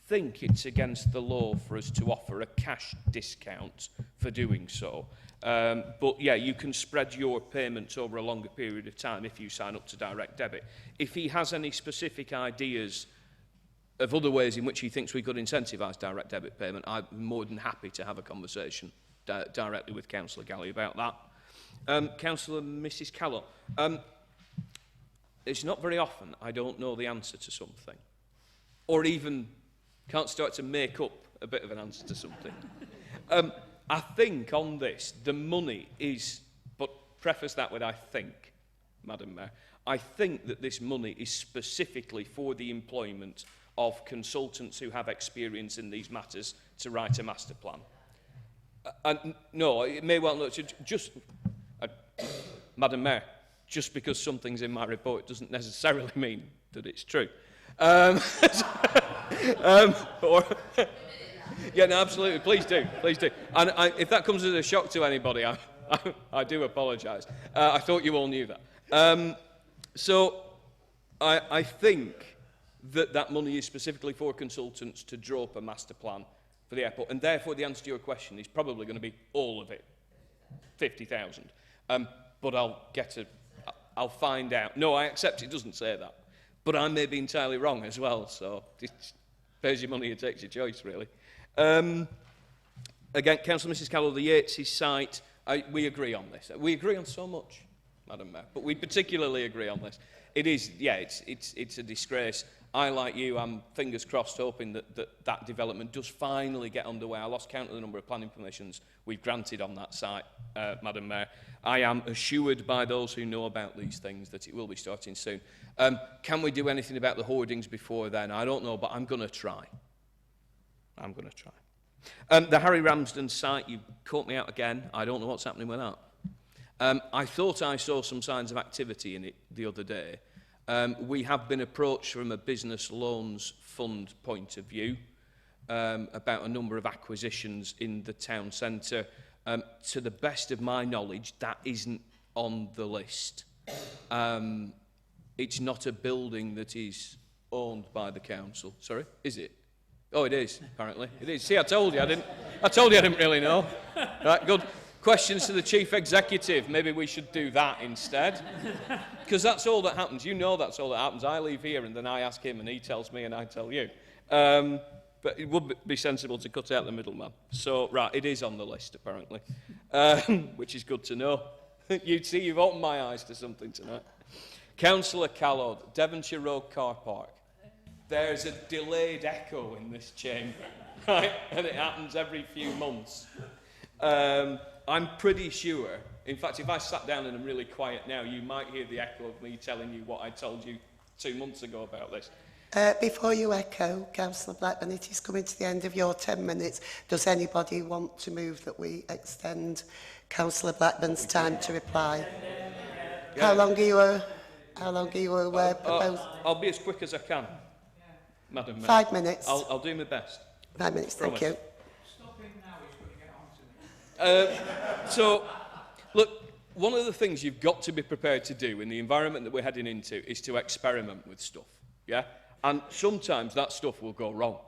[SPEAKER 3] think it's against the law for us to offer a cash discount for doing so. But yeah, you can spread your payments over a longer period of time if you sign up to direct debit. If he has any specific ideas of other ways in which he thinks we could incentivise direct debit payment, I'm more than happy to have a conversation directly with Councillor Galley about that. Councillor Mrs Callow, it's not very often I don't know the answer to something, or even can't start to make up a bit of an answer to something. I think on this, the money is, but preface that with I think, Madam Mayor, I think that this money is specifically for the employment of consultants who have experience in these matters to write a master plan. And no, it may well not, just, Madam Mayor, just because something's in my report doesn't necessarily mean that it's true. Yeah, no, absolutely. Please do. Please do. And if that comes as a shock to anybody, I do apologise. I thought you all knew that. So I think that money is specifically for consultants to draw up a master plan for the airport. And therefore, the answer to your question is probably going to be all of it, 50,000. But I'll find out. No, I accept it doesn't say that. But I may be entirely wrong as well, so it pays your money, it takes your choice, really. Again, Councillor Mrs Callow, the Yates' site, we agree on this. We agree on so much, Madam Mayor, but we particularly agree on this. It is, yeah, it's a disgrace. I, like you, I'm fingers crossed hoping that development does finally get underway. I lost count of the number of planning permissions we've granted on that site, Madam Mayor. I am assured by those who know about these things that it will be starting soon. Can we do anything about the hoardings before then? I don't know, but I'm going to try. I'm going to try. The Harry Ramsden site, you caught me out again. I don't know what's happening with that. I thought I saw some signs of activity in it the other day. We have been approached from a business loans fund point of view about a number of acquisitions in the town centre. To the best of my knowledge, that isn't on the list. It's not a building that is owned by the council. Sorry, is it? Oh, it is, apparently. It is. See, I told you I didn't really know. Right, good. Questions to the Chief Executive. Maybe we should do that instead. Because that's all that happens. You know that's all that happens. I leave here and then I ask him and he tells me and I tell you. But it would be sensible to cut out the middleman. So, right, it is on the list, apparently. Which is good to know. You'd see, you've opened my eyes to something tonight. Councillor Callow, Devonshire Road Car Park. There's a delayed echo in this chamber, right? And it happens every few months. I'm pretty sure, in fact, if I sat down and I'm really quiet now, you might hear the echo of me telling you what I told you 2 months ago about this.
[SPEAKER 1] Before you echo, Councillor Blackburn, it is coming to the end of your 10 minutes. Does anybody want to move that we extend Councillor Blackburn's time to reply? Yeah. How long are you proposing?
[SPEAKER 3] I'll be as quick as I can, Madam Mayor.
[SPEAKER 1] 5 minutes.
[SPEAKER 3] I'll do my best.
[SPEAKER 1] 5 minutes, thank you.
[SPEAKER 4] Stop him now, he's going to get on to me.
[SPEAKER 3] So, look, one of the things you've got to be prepared to do in the environment that we're heading into is to experiment with stuff, yeah? And sometimes that stuff will go wrong.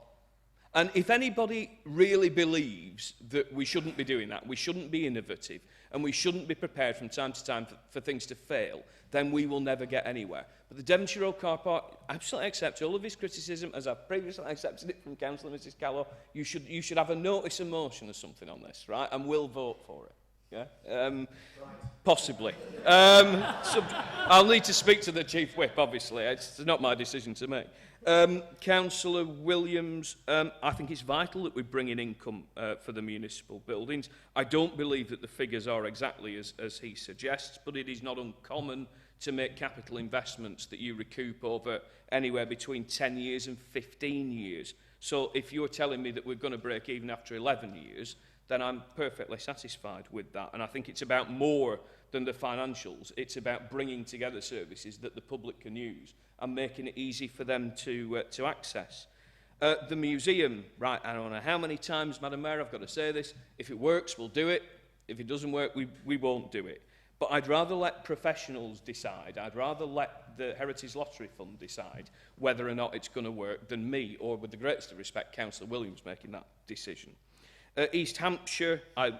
[SPEAKER 3] And if anybody really believes that we shouldn't be doing that, we shouldn't be innovative, and we shouldn't be prepared from time to time for things to fail, then we will never get anywhere. But the Devonshire Road car park, I absolutely accept all of his criticism, as I've previously accepted it from Councillor Mrs Callow. You should have a notice of motion or something on this, right? And we'll vote for it. Yeah? Possibly. So I'll need to speak to the Chief Whip, obviously. It's not my decision to make. Councillor Williams, I think it's vital that we bring in income for the municipal buildings. I don't believe that the figures are exactly as he suggests, but it is not uncommon to make capital investments that you recoup over anywhere between 10 years and 15 years. So if you're telling me that we're going to break even after 11 years, then I'm perfectly satisfied with that. And I think it's about more than the financials. It's about bringing together services that the public can use and making it easy for them to access. The museum, right, I don't know how many times, Madam Mayor, I've got to say this. If it works, we'll do it. If it doesn't work, we won't do it. But I'd rather let professionals decide. I'd rather let the Heritage Lottery Fund decide whether or not it's going to work than me, or with the greatest of respect, Councillor Williams making that decision. East Hampshire, I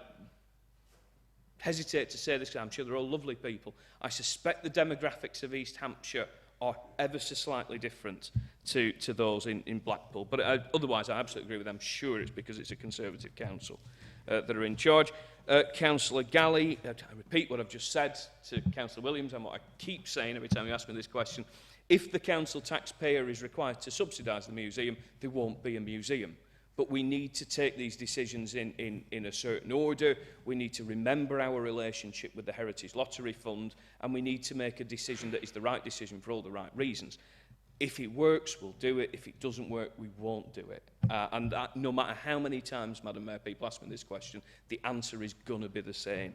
[SPEAKER 3] hesitate to say this because I'm sure they're all lovely people. I suspect the demographics of East Hampshire are ever so slightly different to those in Blackpool. But otherwise, I absolutely agree with them. I'm sure it's because it's a Conservative council that are in charge. Councillor Galley, I repeat what I've just said to Councillor Williams and what I keep saying every time you ask me this question. If the council taxpayer is required to subsidise the museum, there won't be a museum. But we need to take these decisions in a certain order. We need to remember our relationship with the Heritage Lottery Fund, and we need to make a decision that is the right decision for all the right reasons. If it works, we'll do it. If it doesn't work, we won't do it. And no matter how many times, Madam Mayor, people ask me this question, the answer is going to be the same.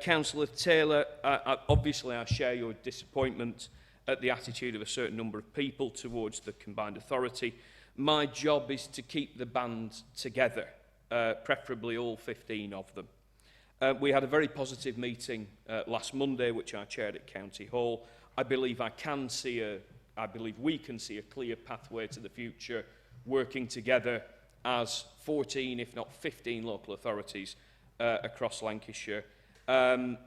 [SPEAKER 3] Councillor Taylor, obviously I share your disappointment at the attitude of a certain number of people towards the combined authority. My job is to keep the band together, preferably all 15 of them. We had a very positive meeting last Monday, which I chaired at County Hall. I believe we can see a clear pathway to the future, working together as 14, if not 15 local authorities across Lancashire. And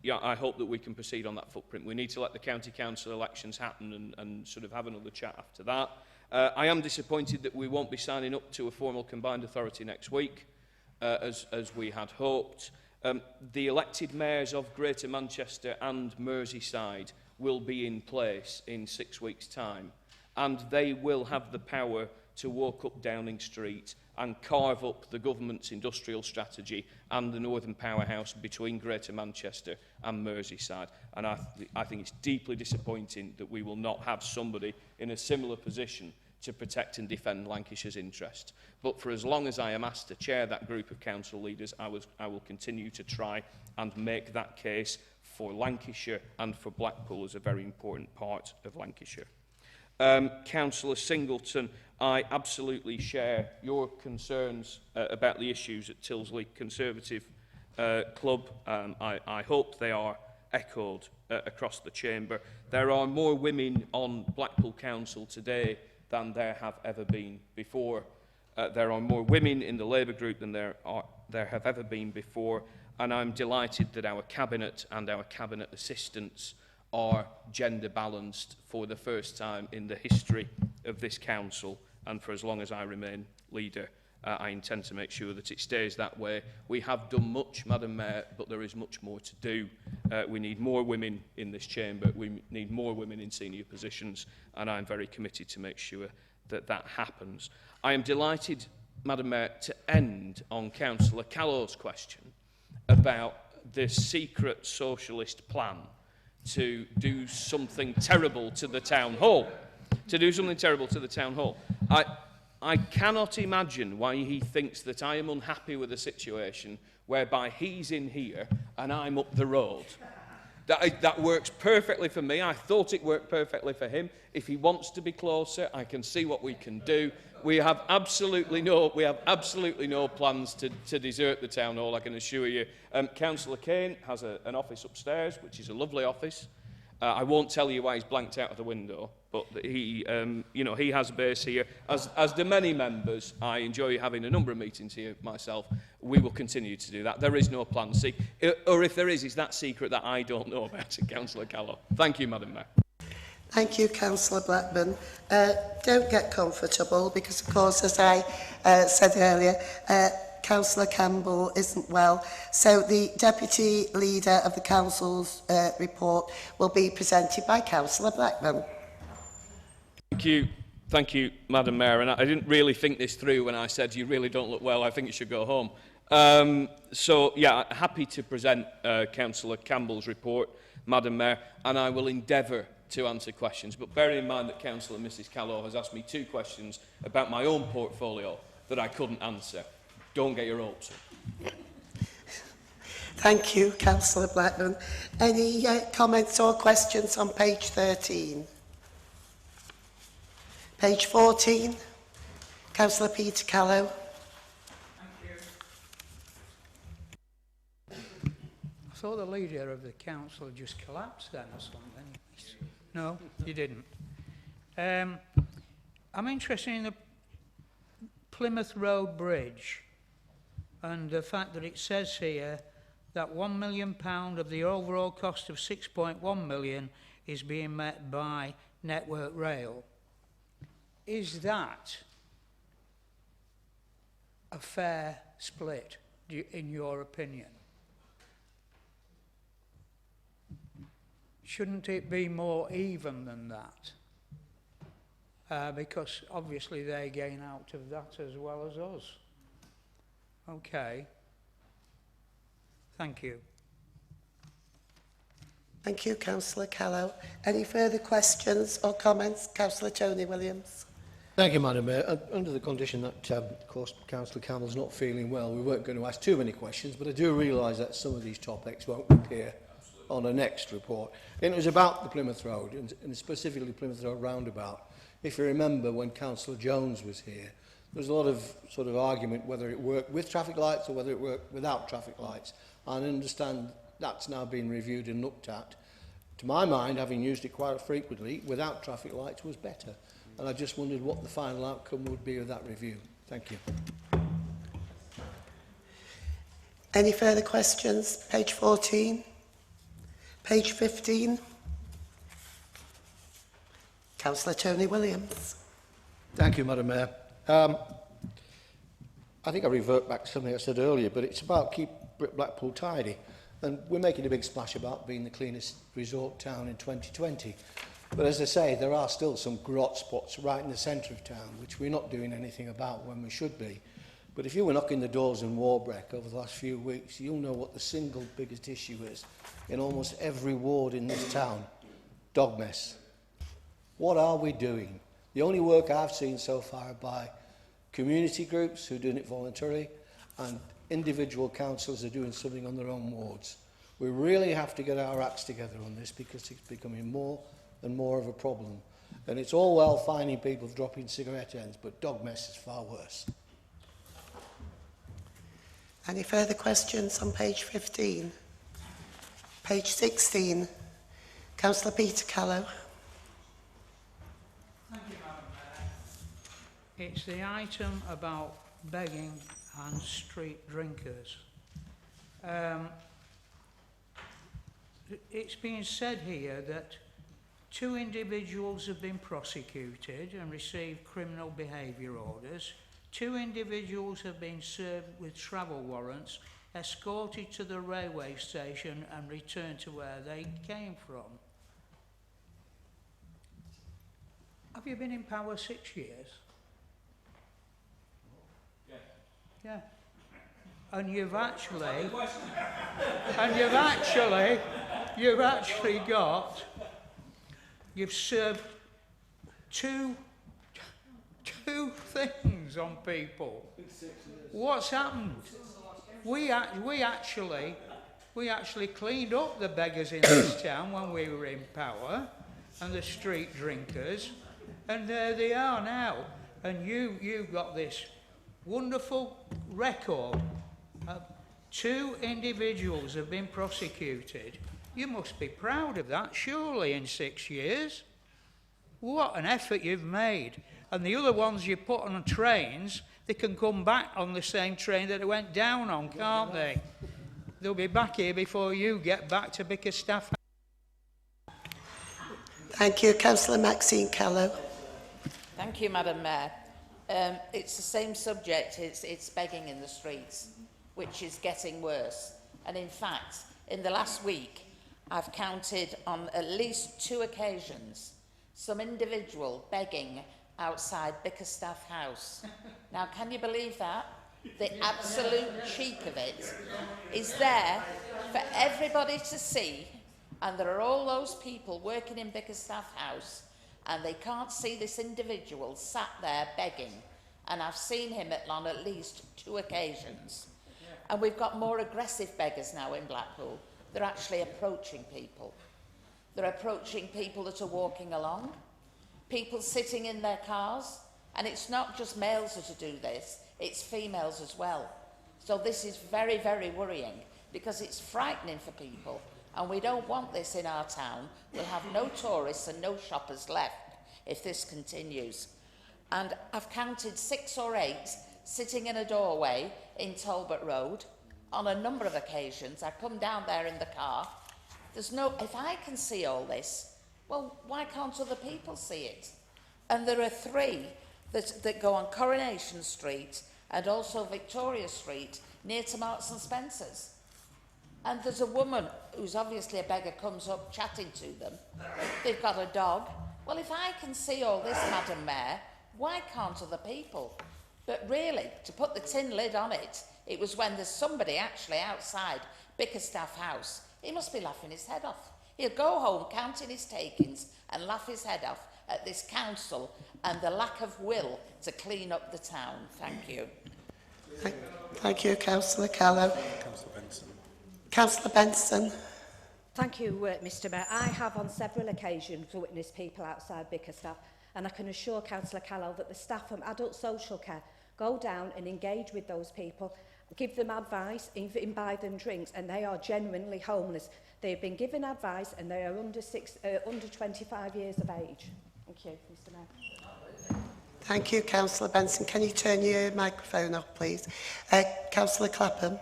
[SPEAKER 3] yeah, I hope that we can proceed on that footprint. We need to let the county council elections happen and sort of have another chat after that. I am disappointed that we won't be signing up to a formal combined authority next week, as we had hoped. The elected mayors of Greater Manchester and Merseyside will be in place in 6 weeks' time, and they will have the power to walk up Downing Street and carve up the government's industrial strategy and the northern powerhouse between Greater Manchester and Merseyside. And I think it's deeply disappointing that we will not have somebody in a similar position to protect and defend Lancashire's interests. But for as long as I am asked to chair that group of council leaders, I will continue to try and make that case for Lancashire and for Blackpool as a very important part of Lancashire. Councillor Singleton, I absolutely share your concerns about the issues at Tilsley Conservative Club. I hope they are echoed across the chamber. There are more women on Blackpool Council today than there have ever been before. There are more women in the Labour group than there have ever been before, and I'm delighted that our Cabinet and our Cabinet assistants are gender balanced for the first time in the history of this council, and for as long as I remain leader, I intend to make sure that it stays that way. We have done much, Madam Mayor, but there is much more to do. We need more women in this chamber. We need more women in senior positions, and I'm very committed to make sure that that happens. I am delighted, Madam Mayor, to end on Councillor Callow's question about the secret socialist plan to do something terrible to the town hall. I cannot imagine why he thinks that I am unhappy with a situation whereby he's in here and I'm up the road. That works perfectly for me. I thought it worked perfectly for him. If he wants to be closer, I can see what we can do. We have absolutely no plans to desert the town hall, I can assure you. Councillor Kane has an office upstairs, which is a lovely office. I won't tell you why he's blanked out of the window, but he has a base here. As do many members, I enjoy having a number of meetings here myself. We will continue to do that. There is no plan C, or if there is, it's that secret that I don't know about it, Councillor Callow. Thank you, Madam Mayor.
[SPEAKER 1] Thank you, Councillor Blackburn. Don't get comfortable because, of course, as I said earlier, Councillor Campbell isn't well. So the Deputy Leader of the Council's report will be presented by Councillor Blackburn.
[SPEAKER 3] Thank you, Madam Mayor. And I didn't really think this through when I said you really don't look well. I think you should go home. Happy to present Councillor Campbell's report, Madam Mayor, and I will endeavour to answer questions. But bearing in mind that Councillor Mrs Callow has asked me 2 questions about my own portfolio that I couldn't answer. Don't get your hopes up.
[SPEAKER 1] Thank you, Councillor Blackburn. Any comments or questions on page 13? Page 14, Councillor Peter Callow.
[SPEAKER 4] Thank you. I thought the leader of the council had just collapsed then or something. No, you didn't. I'm interested in the Plymouth Road Bridge and the fact that it says here that £1 million of the overall cost of 6.1 million is being met by Network Rail. Is that a fair split, in your opinion? Shouldn't it be more even than that? Because obviously they gain out of that as well as us. Okay. Thank you.
[SPEAKER 1] Thank you, Councillor Callow. Any further questions or comments? Councillor Tony Williams.
[SPEAKER 6] Thank you, Madam Mayor. Under the condition that, of course, Councillor Campbell's not feeling well, we weren't going to ask too many questions, but I do realise that some of these topics won't appear on the next report. And it was about the Plymouth Road, and specifically Plymouth Road roundabout. If you remember, when Councillor Jones was here, there was a lot of sort of argument whether it worked with traffic lights or whether it worked without traffic lights. And I understand that's now been reviewed and looked at. To my mind, having used it quite frequently, without traffic lights was better. And I just wondered what the final outcome would be of that review. Thank you.
[SPEAKER 1] Any further questions? Page 14. Page 15. Councillor Tony Williams.
[SPEAKER 6] Thank you, Madam Mayor. I think I revert back to something I said earlier, but it's about keep Blackpool tidy. And we're making a big splash about being the cleanest resort town in 2020. But as I say, there are still some grot spots right in the centre of town, which we're not doing anything about when we should be. But if you were knocking the doors in Warbrick over the last few weeks, you'll know what the single biggest issue is in almost every ward in this town. Dog mess. What are we doing? The only work I've seen so far by community groups who are doing it voluntarily and individual councils are doing something on their own wards. We really have to get our acts together on this because it's becoming more and more of a problem. And it's all well finding people dropping cigarette ends, but dog mess is far worse.
[SPEAKER 1] Any further questions on page 15? Page 16. Councillor Peter Callow.
[SPEAKER 4] Thank you, Madam Mayor. It's the item about begging and street drinkers. It's being said here that 2 individuals have been prosecuted and received criminal behaviour orders. 2 individuals have been served with travel warrants, escorted to the railway station and returned to where they came from. Have you been in power 6 years? Yeah. And you've actually you've served two things on people. What's happened? We actually We actually cleaned up the beggars in this town when we were in power, and the street drinkers, and there they are now. And you've got this wonderful record. 2 individuals have been prosecuted. You must be proud of that, surely, in 6 years. What an effort you've made. And the other ones you put on trains, they can come back on the same train that they went down on, can't they? They'll be back here before you get back to Bickerstaff.
[SPEAKER 1] Thank you. Councillor Maxine Callow.
[SPEAKER 5] Thank you, Madam Mayor. It's the same subject. It's begging in the streets, which is getting worse. And in fact, in the last week, I've counted on at least 2 occasions some individual begging outside Bickerstaff House. Now, can you believe that? The absolute cheek of it is there for everybody to see, and there are all those people working in Bickerstaff House, and they can't see this individual sat there begging. And I've seen him on at least 2 occasions. And we've got more aggressive beggars now in Blackpool. They're actually approaching people. They're approaching people that are walking along, people sitting in their cars. And it's not just males that do this, it's females as well. So this is very, very worrying, because it's frightening for people. And we don't want this in our town. We'll have no tourists and no shoppers left if this continues. And I've counted 6 or 8 sitting in a doorway in Talbot Road on a number of occasions. I come down there in the car. If I can see all this, well, why can't other people see it? And there are 3 that go on Coronation Street and also Victoria Street near to Marks and Spencer's. And there's a woman who's obviously a beggar comes up chatting to them. They've got a dog. Well, if I can see all this, Madam Mayor, why can't other people? But really, to put the tin lid on it, it was when there's somebody actually outside Bickerstaff House. He must be laughing his head off. He'll go home counting his takings and laugh his head off at this council and the lack of will to clean up the town. Thank you.
[SPEAKER 1] Thank you, Councillor Callow.
[SPEAKER 2] Councillor Benson.
[SPEAKER 1] Councillor Benson.
[SPEAKER 11] Thank you, Mr Mayor. I have on several occasions witnessed people outside Bickerstaff, and I can assure Councillor Callow that the staff from Adult Social Care go down and engage with those people, give them advice, even buy them drinks, and they are genuinely homeless. They've been given advice and they are under 25 years of age. Thank you, Mr Mayor.
[SPEAKER 1] Thank you, Councillor Benson. Can you turn your microphone off, please? Councillor Clapham.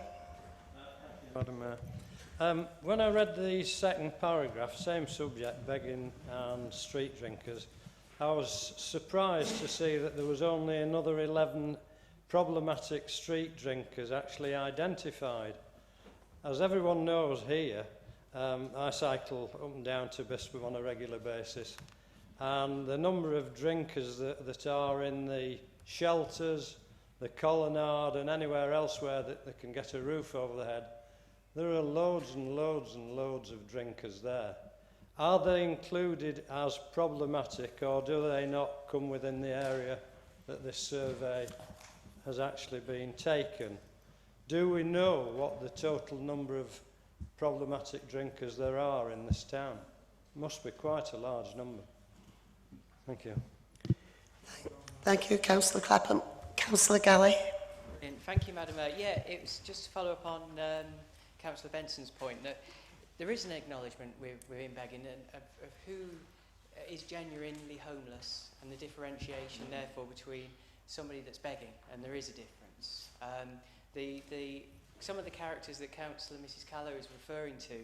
[SPEAKER 7] Madam Mayor. When I read the second paragraph, same subject, begging and street drinkers, I was surprised to see that there was only another 11 problematic street drinkers actually identified. As everyone knows here, I cycle up and down to Bispham on a regular basis, and the number of drinkers that are in the shelters, the colonnade and anywhere else where they can get a roof over their head, there are loads and loads and loads of drinkers there. Are they included as problematic, or do they not come within the area that this survey has actually been taken? Do we know what the total number of problematic drinkers there are in this town? It must be quite a large number. Thank you.
[SPEAKER 1] Thank you, Councillor Clapham. Councillor Galley.
[SPEAKER 8] Thank you, Madam Mayor. Yeah, it was just to follow up on Councillor Benson's point that there is an acknowledgement within begging of who is genuinely homeless, and the differentiation, therefore, between somebody that's begging, and there is a difference. Some of the characters that Councillor Mrs Callow is referring to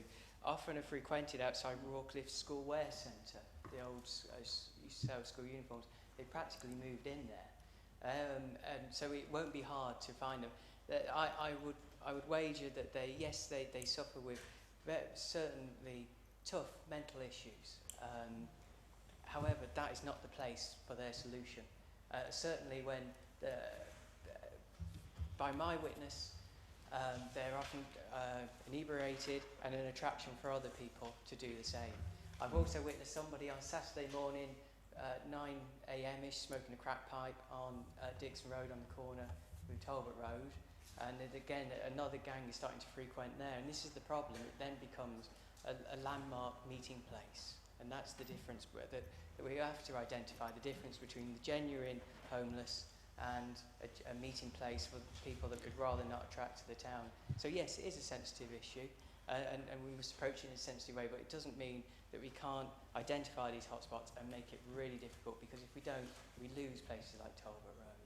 [SPEAKER 8] often are frequented outside Rawcliffe School Wear Centre, the old used to sell school uniforms. They practically moved in there, and so it won't be hard to find them. I would wager that they suffer with certainly tough mental issues. However, that is not the place for their solution. Certainly when, by my witness, they're often inebriated and an attraction for other people to do the same. I've also witnessed somebody on Saturday morning, 9 AM-ish, smoking a crack pipe on Dixon Road on the corner with Talbot Road, And it, again, another gang is starting to frequent there, and this is the problem. It then becomes a landmark meeting place, and that's the difference. That we have to identify the difference between the genuine homeless and a meeting place for people that could rather not attract to the town. So yes, it is a sensitive issue, and we must approach it in a sensitive way, but it doesn't mean that we can't identify these hotspots and make it really difficult, because if we don't, we lose places like Talbot Road.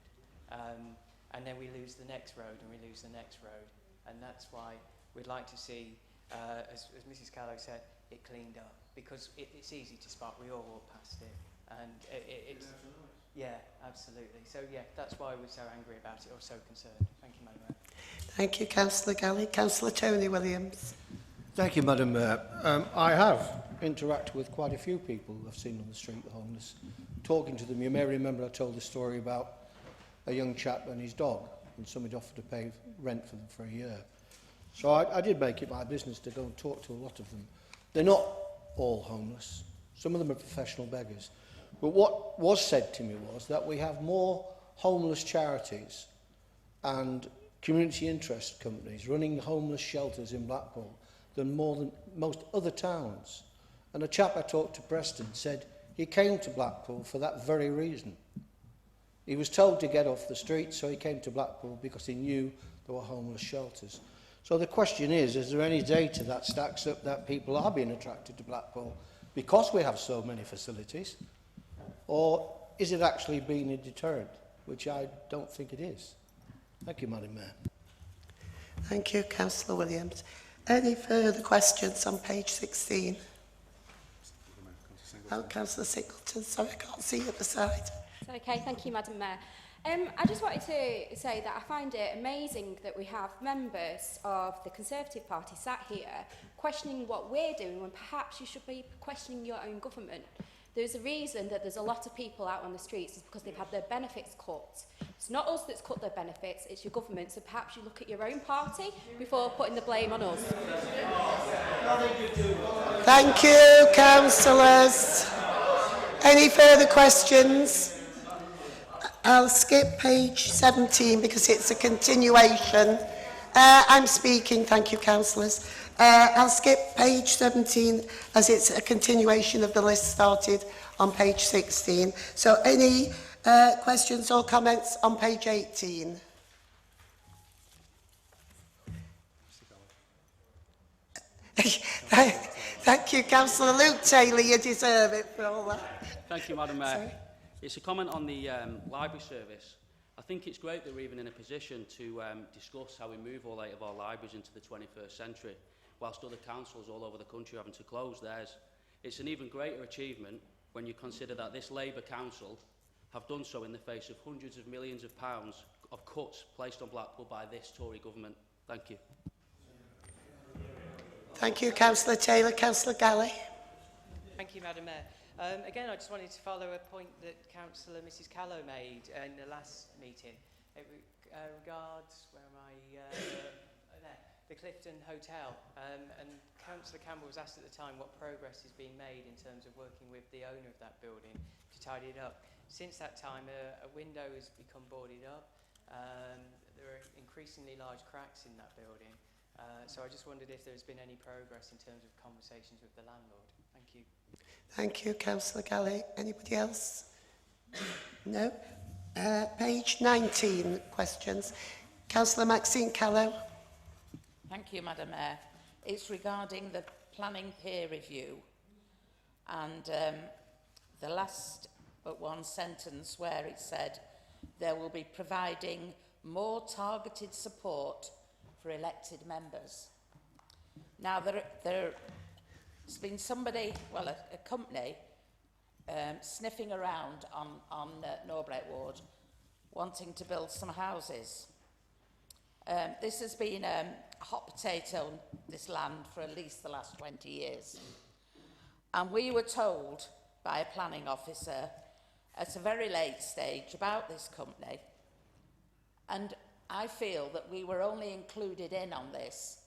[SPEAKER 8] And then we lose the next road, and we lose the next road. And that's why we'd like to see, as Mrs. Callow said, it cleaned up, because it's easy to spot. We all walk past it. And it's... Yeah, absolutely. So, yeah, that's why we're so angry about it, or so concerned. Thank you, Madam Mayor.
[SPEAKER 1] Thank you, Councillor Galley. Councillor Tony Williams.
[SPEAKER 6] Thank you, Madam Mayor. I have interacted with quite a few people I've seen on the street homeless. Talking to them, you may remember I told the story about a young chap and his dog, and somebody offered to pay rent for them for a year. So I did make it my business to go and talk to a lot of them. They're not all homeless. Some of them are professional beggars. But what was said to me was that we have more homeless charities and community interest companies running homeless shelters in Blackpool than most other towns. And a chap I talked to, Preston, said he came to Blackpool for that very reason. He was told to get off the street, so he came to Blackpool because he knew there were homeless shelters. So the question is there any data that stacks up that people are being attracted to Blackpool because we have so many facilities? Or is it actually being a deterrent, which I don't think it is? Thank you, Madam Mayor.
[SPEAKER 1] Thank you, Councillor Williams. Any further questions on page 16? Oh, Councillor Singleton, sorry, I can't see you at the side.
[SPEAKER 10] Okay, thank you, Madam Mayor. I just wanted to say that I find it amazing that we have members of the Conservative Party sat here questioning what we're doing when perhaps you should be questioning your own government. There's a reason that there's a lot of people out on the streets is because they've had their benefits cut. It's not us that's cut their benefits, it's your government, so perhaps you look at your own party before putting the blame on us.
[SPEAKER 1] Thank you, councillors. Any further questions? I'll skip page 17 because it's a continuation. I'm speaking, thank you, councillors. I'll skip page 17 as it's a continuation of the list started on page 16. So any questions or comments on page 18? Thank you, Councillor Luke Taylor, you deserve it for all that.
[SPEAKER 12] Thank you, Madam Mayor.
[SPEAKER 1] Sorry?
[SPEAKER 12] It's a comment on the library service. I think it's great that we're even in a position to discuss how we move all 8 of our libraries into the 21st century, whilst other councils all over the country are having to close theirs. It's an even greater achievement when you consider that this Labour Council have done so in the face of hundreds of millions of pounds of cuts placed on Blackpool by this Tory government. Thank you.
[SPEAKER 1] Thank you, Councillor Taylor. Councillor Galley.
[SPEAKER 8] Thank you, Madam Mayor. Again, I just wanted to follow a point that Councillor Mrs Callow made in the last meeting. It regards, where am I? There, the Clifton Hotel. And Councillor Campbell was asked at the time what progress is being made in terms of working with the owner of that building to tidy it up. Since that time, a window has become boarded up. There are increasingly large cracks in that building. So I just wondered if there's been any progress in terms of conversations with the landlord. Thank you.
[SPEAKER 1] Thank you, Councillor Galley. Anybody else? No? Page 19, questions. Councillor Maxine Callow.
[SPEAKER 5] Thank you, Madam Mayor. It's regarding the planning peer review and the last but one sentence where it said there will be providing more targeted support for elected members. Now, there's been somebody, well, a company, sniffing around on Norbrake Ward, wanting to build some houses. This has been a hot potato, this land, for at least the last 20 years. And we were told by a planning officer at a very late stage about this company, and I feel that we were only included in on this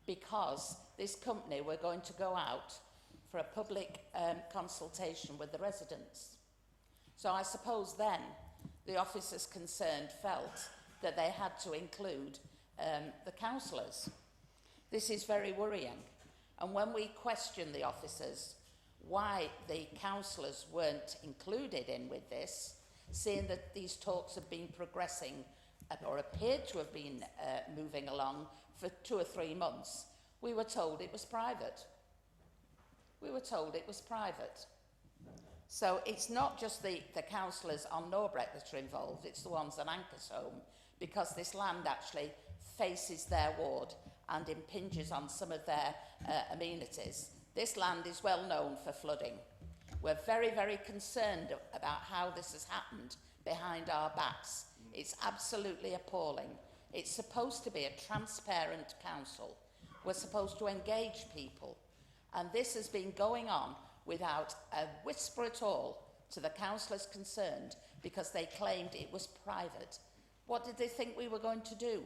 [SPEAKER 5] because this company were going to go out for a public consultation with the residents. So I suppose then the officers concerned felt that they had to include the councillors. This is very worrying. And when we question the officers why the councillors weren't included in with this, seeing that these talks have been progressing or appeared to have been moving along for 2 or 3 months, we were told it was private. We were told it was private. So it's not just the councillors on Norbreck that are involved, it's the ones at Ankersholm, because this land actually faces their ward and impinges on some of their amenities. This land is well known for flooding. We're very, very concerned about how this has happened behind our backs. It's absolutely appalling. It's supposed to be a transparent council. We're supposed to engage people. And this has been going on without a whisper at all to the councillors concerned because they claimed it was private. What did they think we were going to do?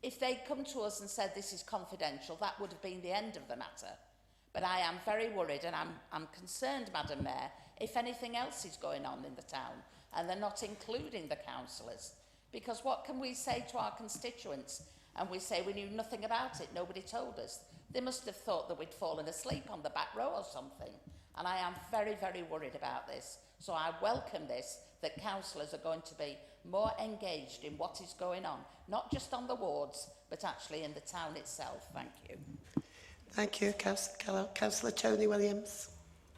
[SPEAKER 5] If they'd come to us and said this is confidential, that would have been the end of the matter. But I am very worried and I'm concerned, Madam Mayor, if anything else is going on in the town and they're not including the councillors. Because what can we say to our constituents? And we say we knew nothing about it, nobody told us. They must have thought that we'd fallen asleep on the back row or something. And I am very, very worried about this. So I welcome this, that councillors are going to be more engaged in what is going on, not just on the wards, but actually in the town itself. Thank you.
[SPEAKER 1] Thank you, Councillor Callow. Councillor Tony Williams.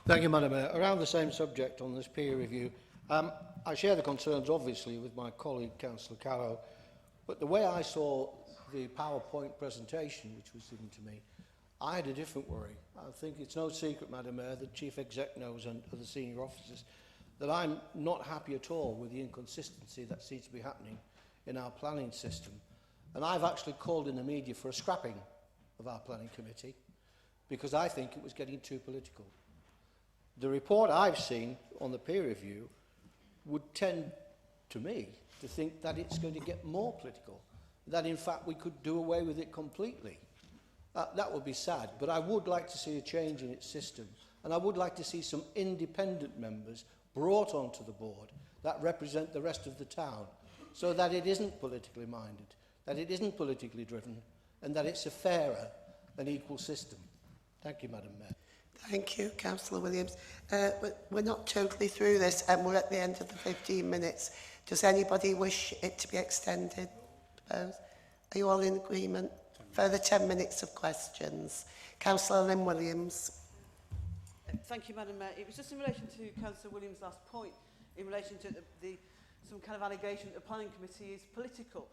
[SPEAKER 6] Thank you, Madam Mayor. Around the same subject on this peer review, I share the concerns, obviously, with my colleague, Councillor Callow, but the way I saw the PowerPoint presentation, which was given to me, I had a different worry. I think it's no secret, Madam Mayor, the Chief Exec knows and other senior officers, that I'm not happy at all with the inconsistency that seems to be happening in our planning system. And I've actually called in the media for a scrapping of our planning committee because I think it was getting too political. The report I've seen on the peer review would tend to me to think that it's going to get more political, that in fact we could do away with it completely. That would be sad, but I would like to see a change in its system, and I would like to see some independent members brought onto the board that represent the rest of the town, so that it isn't politically minded, that it isn't politically driven, and that it's a fairer and equal system. Thank you, Madam Mayor.
[SPEAKER 1] Thank you, Councillor Williams. We're not totally through this and we're at the end of the 15 minutes. Does anybody wish it to be extended? Are you all in agreement? Further 10 minutes of questions. Councillor Lynn Williams.
[SPEAKER 13] Thank you, Madam Mayor. It was just in relation to Councillor Williams' last point, in relation to some kind of allegation that the Planning Committee is political.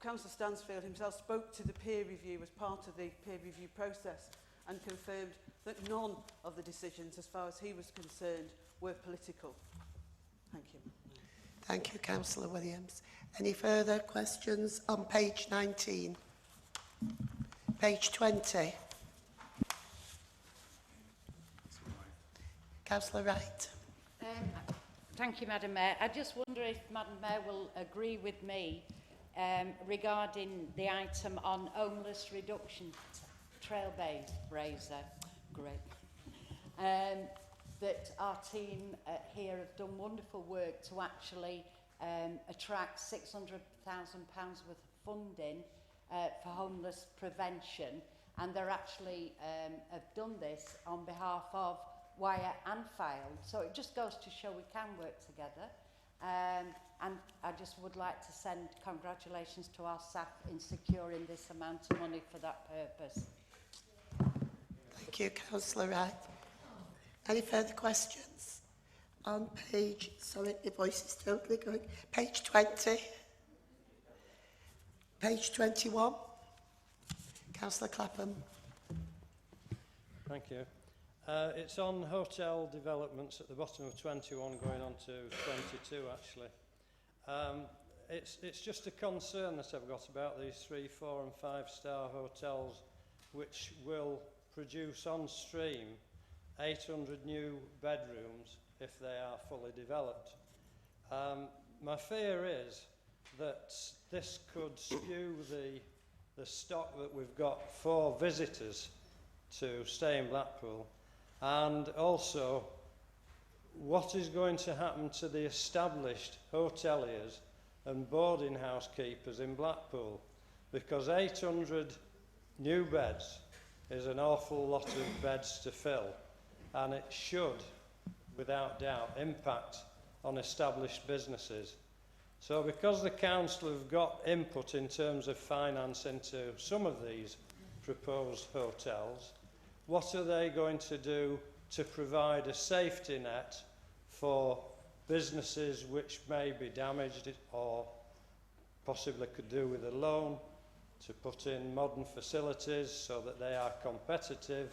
[SPEAKER 13] Councillor Stansfield himself spoke to the peer review as part of the peer review process and confirmed that none of the decisions, as far as he was concerned, were political. Thank you.
[SPEAKER 1] Thank you, Councillor Williams. Any further questions on page 19? Page 20. Councillor Wright.
[SPEAKER 14] Thank you, Madam Mayor. I just wonder if Madam Mayor will agree with me regarding the item on homeless reduction, trailblazer, great, that our team here have done wonderful work to actually attract £600,000 worth of funding for homeless prevention, and they're actually have done this on behalf of Wire and Fylde. So it just goes to show we can work together. And I just would like to send congratulations to our staff in securing this amount of money for that purpose.
[SPEAKER 1] Thank you, Councillor Wright. Any further questions? On page, sorry, your voice is totally going. Page 20. Page 21. Councillor Clapham.
[SPEAKER 7] Thank you. It's on hotel developments at the bottom of 21 going on to 22 actually. It's just a concern that I've got about these 3, 4 and 5-star hotels which will produce on stream 800 new bedrooms if they are fully developed. My fear is that this could skew the stock that we've got for visitors to stay in Blackpool, and also what is going to happen to the established hoteliers and boarding house keepers in Blackpool, because 800 new beds is an awful lot of beds to fill, and it should, without doubt, impact on established businesses. So because the council have got input in terms of finance into some of these proposed hotels, what are they going to do to provide a safety net for businesses which may be damaged or possibly could do with a loan, to put in modern facilities so that they are competitive?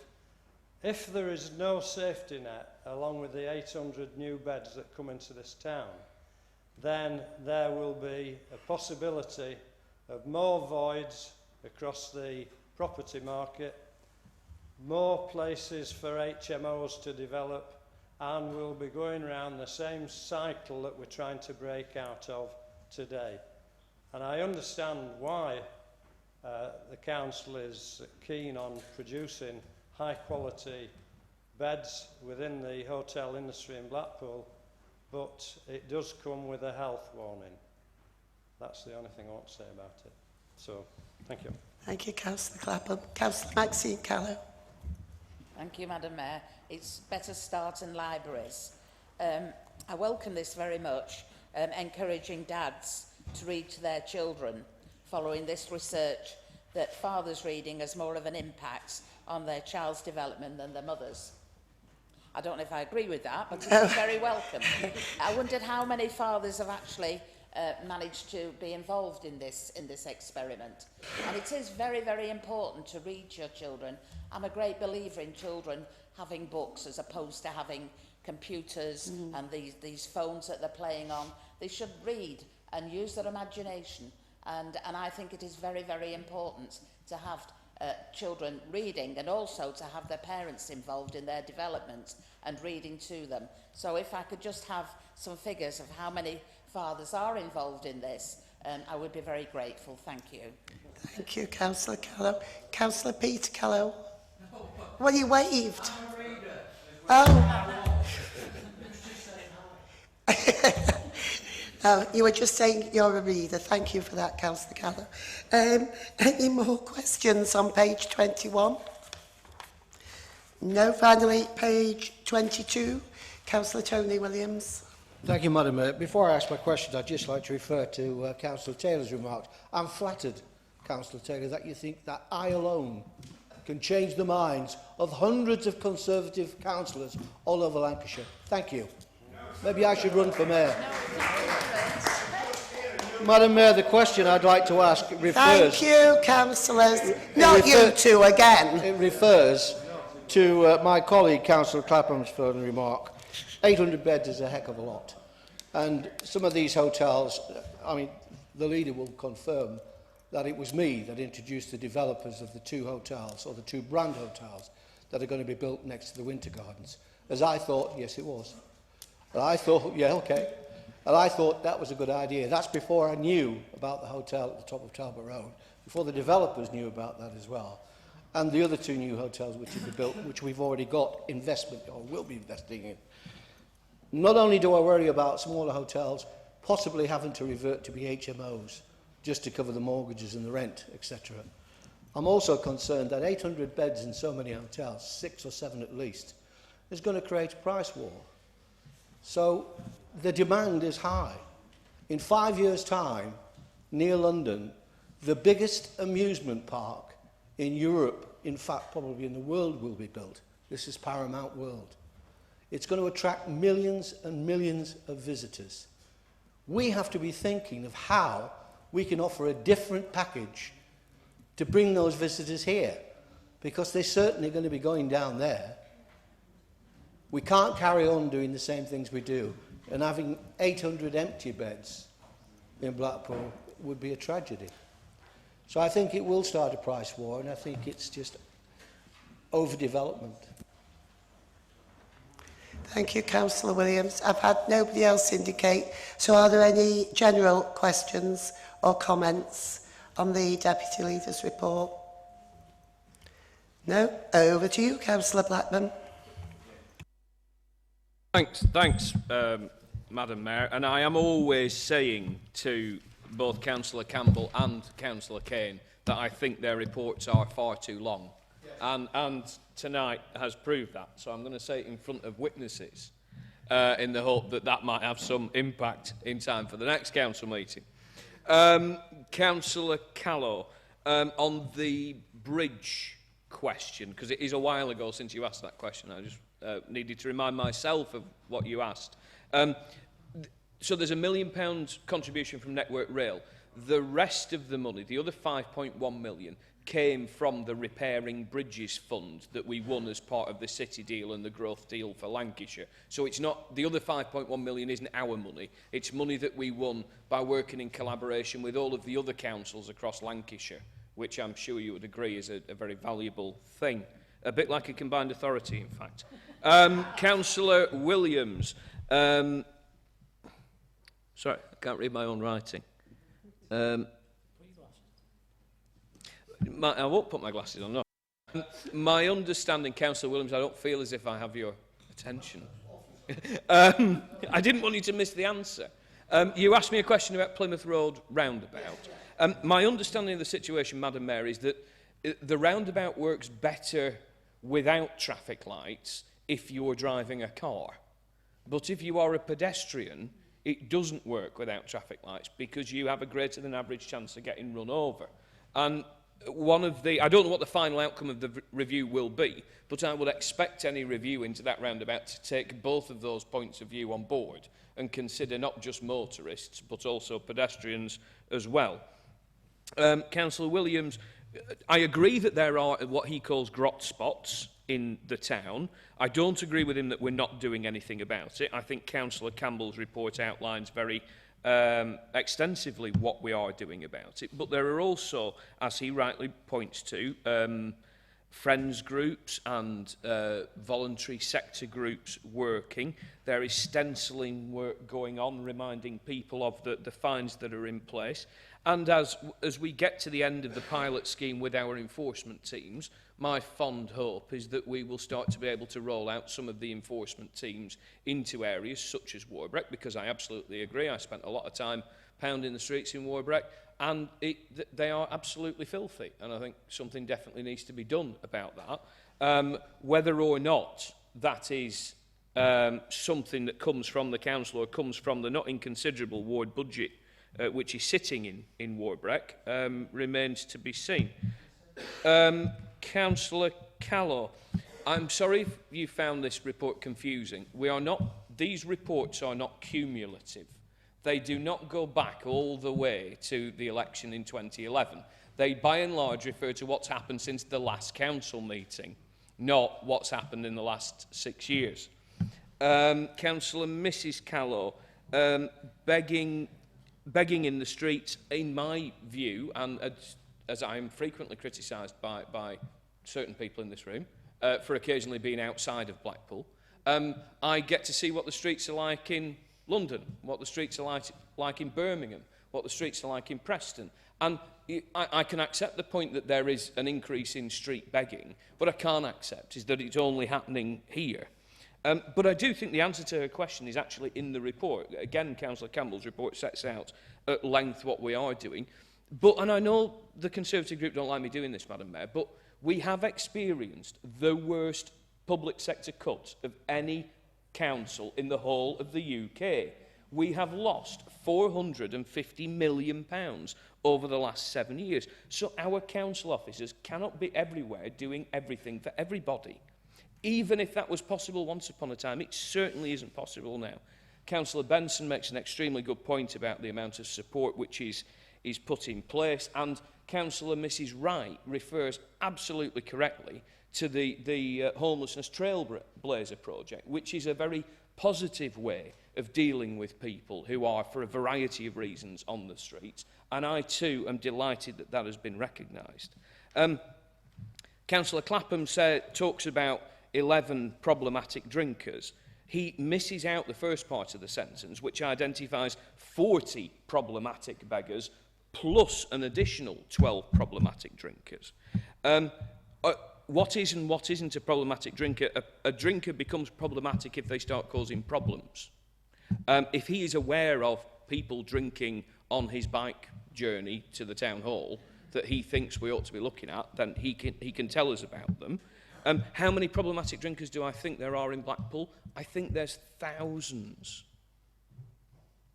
[SPEAKER 7] If there is no safety net, along with the 800 new beds that come into this town, then there will be a possibility of more voids across the property market, more places for HMOs to develop, and we'll be going around the same cycle that we're trying to break out of today. And I understand why the council is keen on producing high quality beds within the hotel industry in Blackpool, but it does come with a health warning. That's the only thing I want to say about it. So, thank you.
[SPEAKER 1] Thank you, Councillor Clapham. Councillor Maxine Callow.
[SPEAKER 5] Thank you, Madam Mayor. It's better start in libraries. I welcome this very much, encouraging dads to read to their children, following this research that fathers reading has more of an impact on their child's development than their mothers. I don't know if I agree with that, but it's very welcome. I wondered how many fathers have actually managed to be involved in this experiment. And it is very, very important to read to your children. I'm a great believer in children having books as opposed to having computers and these phones that they're playing on. They should read and use their imagination. And I think it is very, very important to have children reading, and also to have their parents involved in their development and reading to them. So if I could just have some figures of how many fathers are involved in this, I would be very grateful. Thank you.
[SPEAKER 1] Thank you, Councillor Callow. Councillor Peter Callow. Well, you waved.
[SPEAKER 15] I'm a reader.
[SPEAKER 1] Oh. You were just saying you're a reader. Thank you for that, Councillor Callow. Any more questions on page 21? No. Finally, page 22. Councillor Tony Williams.
[SPEAKER 6] Thank you, Madam Mayor. Before I ask my questions, I'd just like to refer to Councillor Taylor's remarks. I'm flattered, Councillor Taylor, that you think that I alone can change the minds of hundreds of Conservative councillors all over Lancashire. Thank you. Maybe I should run for mayor. Madam Mayor, the question I'd like to ask refers...
[SPEAKER 1] Thank you, councillors. Not you two again.
[SPEAKER 6] It refers to my colleague, Councillor Clapham's further remark. 800 beds is a heck of a lot. And some of these hotels, I mean, the leader will confirm that it was me that introduced the developers of the two hotels, or the two brand hotels, that are going to be built next to the Winter Gardens. As I thought, yes, it was. And I thought, yeah, okay. And I thought that was a good idea. That's before I knew about the hotel at the top of Talbot Road, before the developers knew about that as well. And the other two new hotels which will be built, which we've already got investment, or will be investing in. Not only do I worry about smaller hotels possibly having to revert to be HMOs, just to cover the mortgages and the rent, etc. I'm also concerned that 800 beds in so many hotels, 6 or 7 at least, is going to create a price war. So the demand is high. In 5 years' time, near London, the biggest amusement park in Europe, in fact probably in the world, will be built. This is Paramount World. It's going to attract millions and millions of visitors. We have to be thinking of how we can offer a different package to bring those visitors here, because they're certainly going to be going down there. We can't carry on doing the same things we do, and having 800 empty beds in Blackpool would be a tragedy. So I think it will start a price war, and I think it's just overdevelopment.
[SPEAKER 1] Thank you, Councillor Williams. I've had nobody else indicate. So are there any general questions or comments on the Deputy Leader's report? No? Over to you, Councillor Blackman.
[SPEAKER 3] Thanks, Madam Mayor. And I am always saying to both Councillor Campbell and Councillor Kane that I think their reports are far too long. And tonight has proved that. So I'm going to say it in front of witnesses in the hope that that might have some impact in time for the next council meeting. Councillor Callow, on the bridge question, because it is a while ago since you asked that question, I just needed to remind myself of what you asked. So there's £1 million contribution from Network Rail. The rest of the money, the other 5.1 million, came from the Repairing Bridges Fund that we won as part of the City deal and the growth deal for Lancashire. So it's not, the other 5.1 million isn't our money. It's money that we won by working in collaboration with all of the other councils across Lancashire, which I'm sure you would agree is a very valuable thing. A bit like a combined authority, in fact. Councillor Williams. Sorry, I can't read my own writing. I won't put my glasses on, no. My understanding, Councillor Williams, I don't feel as if I have your attention. I didn't want you to miss the answer. You asked me a question about Plymouth Road roundabout. My understanding of the situation, Madam Mayor, is that the roundabout works better without traffic lights if you're driving a car. But if you are a pedestrian, it doesn't work without traffic lights because you have a greater than average chance of getting run over. And one of the, I don't know what the final outcome of the review will be, but I would expect any review into that roundabout to take both of those points of view on board and consider not just motorists, but also pedestrians as well. Councillor Williams, I agree that there are what he calls grot spots in the town. I don't agree with him that we're not doing anything about it. I think Councillor Campbell's report outlines very extensively what we are doing about it. But there are also, as he rightly points to, friends groups and voluntary sector groups working. There is stenciling work going on, reminding people of the fines that are in place. And as we get to the end of the pilot scheme with our enforcement teams, my fond hope is that we will start to be able to roll out some of the enforcement teams into areas such as Warbrick, because I absolutely agree. I spent a lot of time pounding the streets in Warbrick, and they are absolutely filthy. And I think something definitely needs to be done about that. Whether or not that is something that comes from the council or comes from the not inconsiderable ward budget which is sitting in Warbrick, remains to be seen. Councillor Callow, I'm sorry if you found this report confusing. These reports are not cumulative. They do not go back all the way to the election in 2011. They, by and large, refer to what's happened since the last council meeting, not what's happened in the last 6 years. Councillor Mrs Callow, begging in the streets, in my view, and as I'm frequently criticised by certain people in this room, for occasionally being outside of Blackpool, I get to see what the streets are like in London, what the streets are like in Birmingham, what the streets are like in Preston. And I can accept the point that there is an increase in street begging, but I can't accept is that it's only happening here. But I do think the answer to her question is actually in the report. Again, Councillor Campbell's report sets out at length what we are doing. And I know the Conservative group don't like me doing this, Madam Mayor, but we have experienced the worst public sector cuts of any council in the whole of the UK. We have lost £450 million over the last 7 years. So our council officers cannot be everywhere doing everything for everybody. Even if that was possible once upon a time, it certainly isn't possible now. Councillor Benson makes an extremely good point about the amount of support which is put in place, and Councillor Mrs Wright refers absolutely correctly to the Homelessness Trailblazer project, which is a very positive way of dealing with people who are, for a variety of reasons, on the streets. And I too am delighted that that has been recognised. Councillor Clapham talks about 11 problematic drinkers. He misses out the first part of the sentence, which identifies 40 problematic beggars plus an additional 12 problematic drinkers. What is and what isn't a problematic drinker? A drinker becomes problematic if they start causing problems. If he is aware of people drinking on his bike journey to the town hall that he thinks we ought to be looking at, then he can tell us about them. How many problematic drinkers do I think there are in Blackpool? I think there's thousands,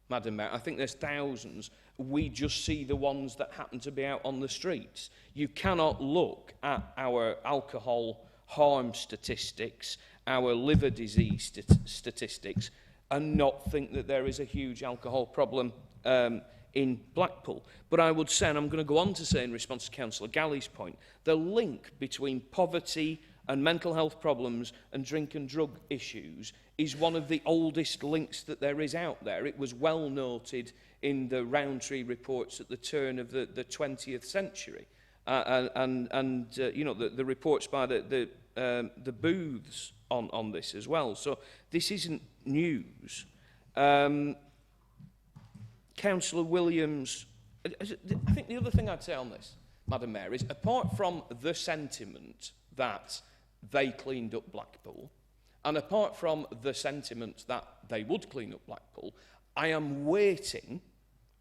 [SPEAKER 3] Madam Mayor. I think there's thousands. We just see the ones that happen to be out on the streets. You cannot look at our alcohol harm statistics, our liver disease statistics, and not think that there is a huge alcohol problem in Blackpool. But I would say, and I'm going to go on to say in response to Councillor Galley's point, the link between poverty and mental health problems and drink and drug issues is one of the oldest links that there is out there. It was well noted in the Roundtree reports at the turn of the 20th century. You know, the reports by the booths on this as well. So this isn't news. Councillor Williams, I think the other thing I'd say on this, Madam Mayor, is apart from the sentiment that they cleaned up Blackpool, and apart from the sentiment that they would clean up Blackpool, I am waiting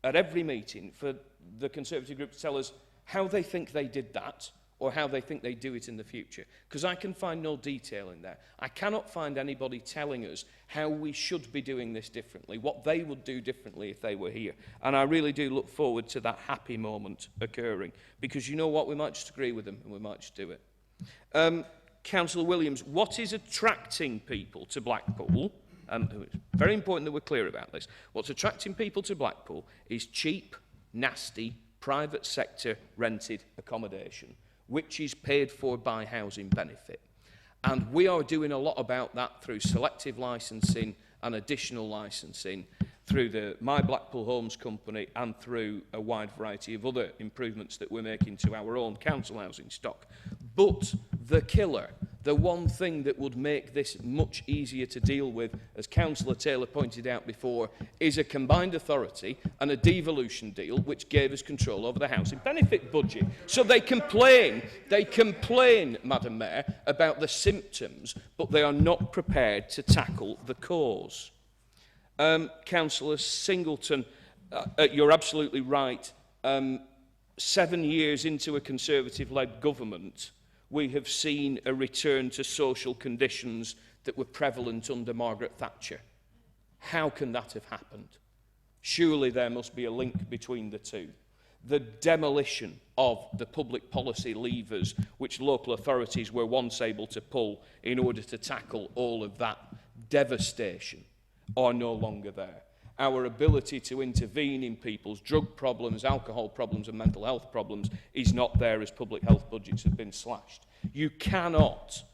[SPEAKER 3] at every meeting for the Conservative group to tell us how they think they did that, or how they think they do it in the future. Because I can find no detail in there. I cannot find anybody telling us how we should be doing this differently, what they would do differently if they were here. And I really do look forward to that happy moment occurring. Because you know what, we might just agree with them and we might just do it. Councillor Williams, what is attracting people to Blackpool? It's very important that we're clear about this. What's attracting people to Blackpool is cheap, nasty, private sector rented accommodation, which is paid for by housing benefit. And we are doing a lot about that through selective licensing and additional licensing, through the My Blackpool Homes Company and through a wide variety of other improvements that we're making to our own council housing stock. But the killer, the one thing that would make this much easier to deal with, as Councillor Taylor pointed out before, is a combined authority and a devolution deal which gave us control over the housing benefit budget. So they complain, Madam Mayor, about the symptoms, but they are not prepared to tackle the cause. Councillor Singleton, you're absolutely right. 7 years into a Conservative-led government, we have seen a return to social conditions that were prevalent under Margaret Thatcher. How can that have happened? Surely there must be a link between the two. The demolition of the public policy levers which local authorities were once able to pull in order to tackle all of that devastation are no longer there. Our ability to intervene in people's drug problems, alcohol problems and mental health problems is not there as public health budgets have been slashed. You cannot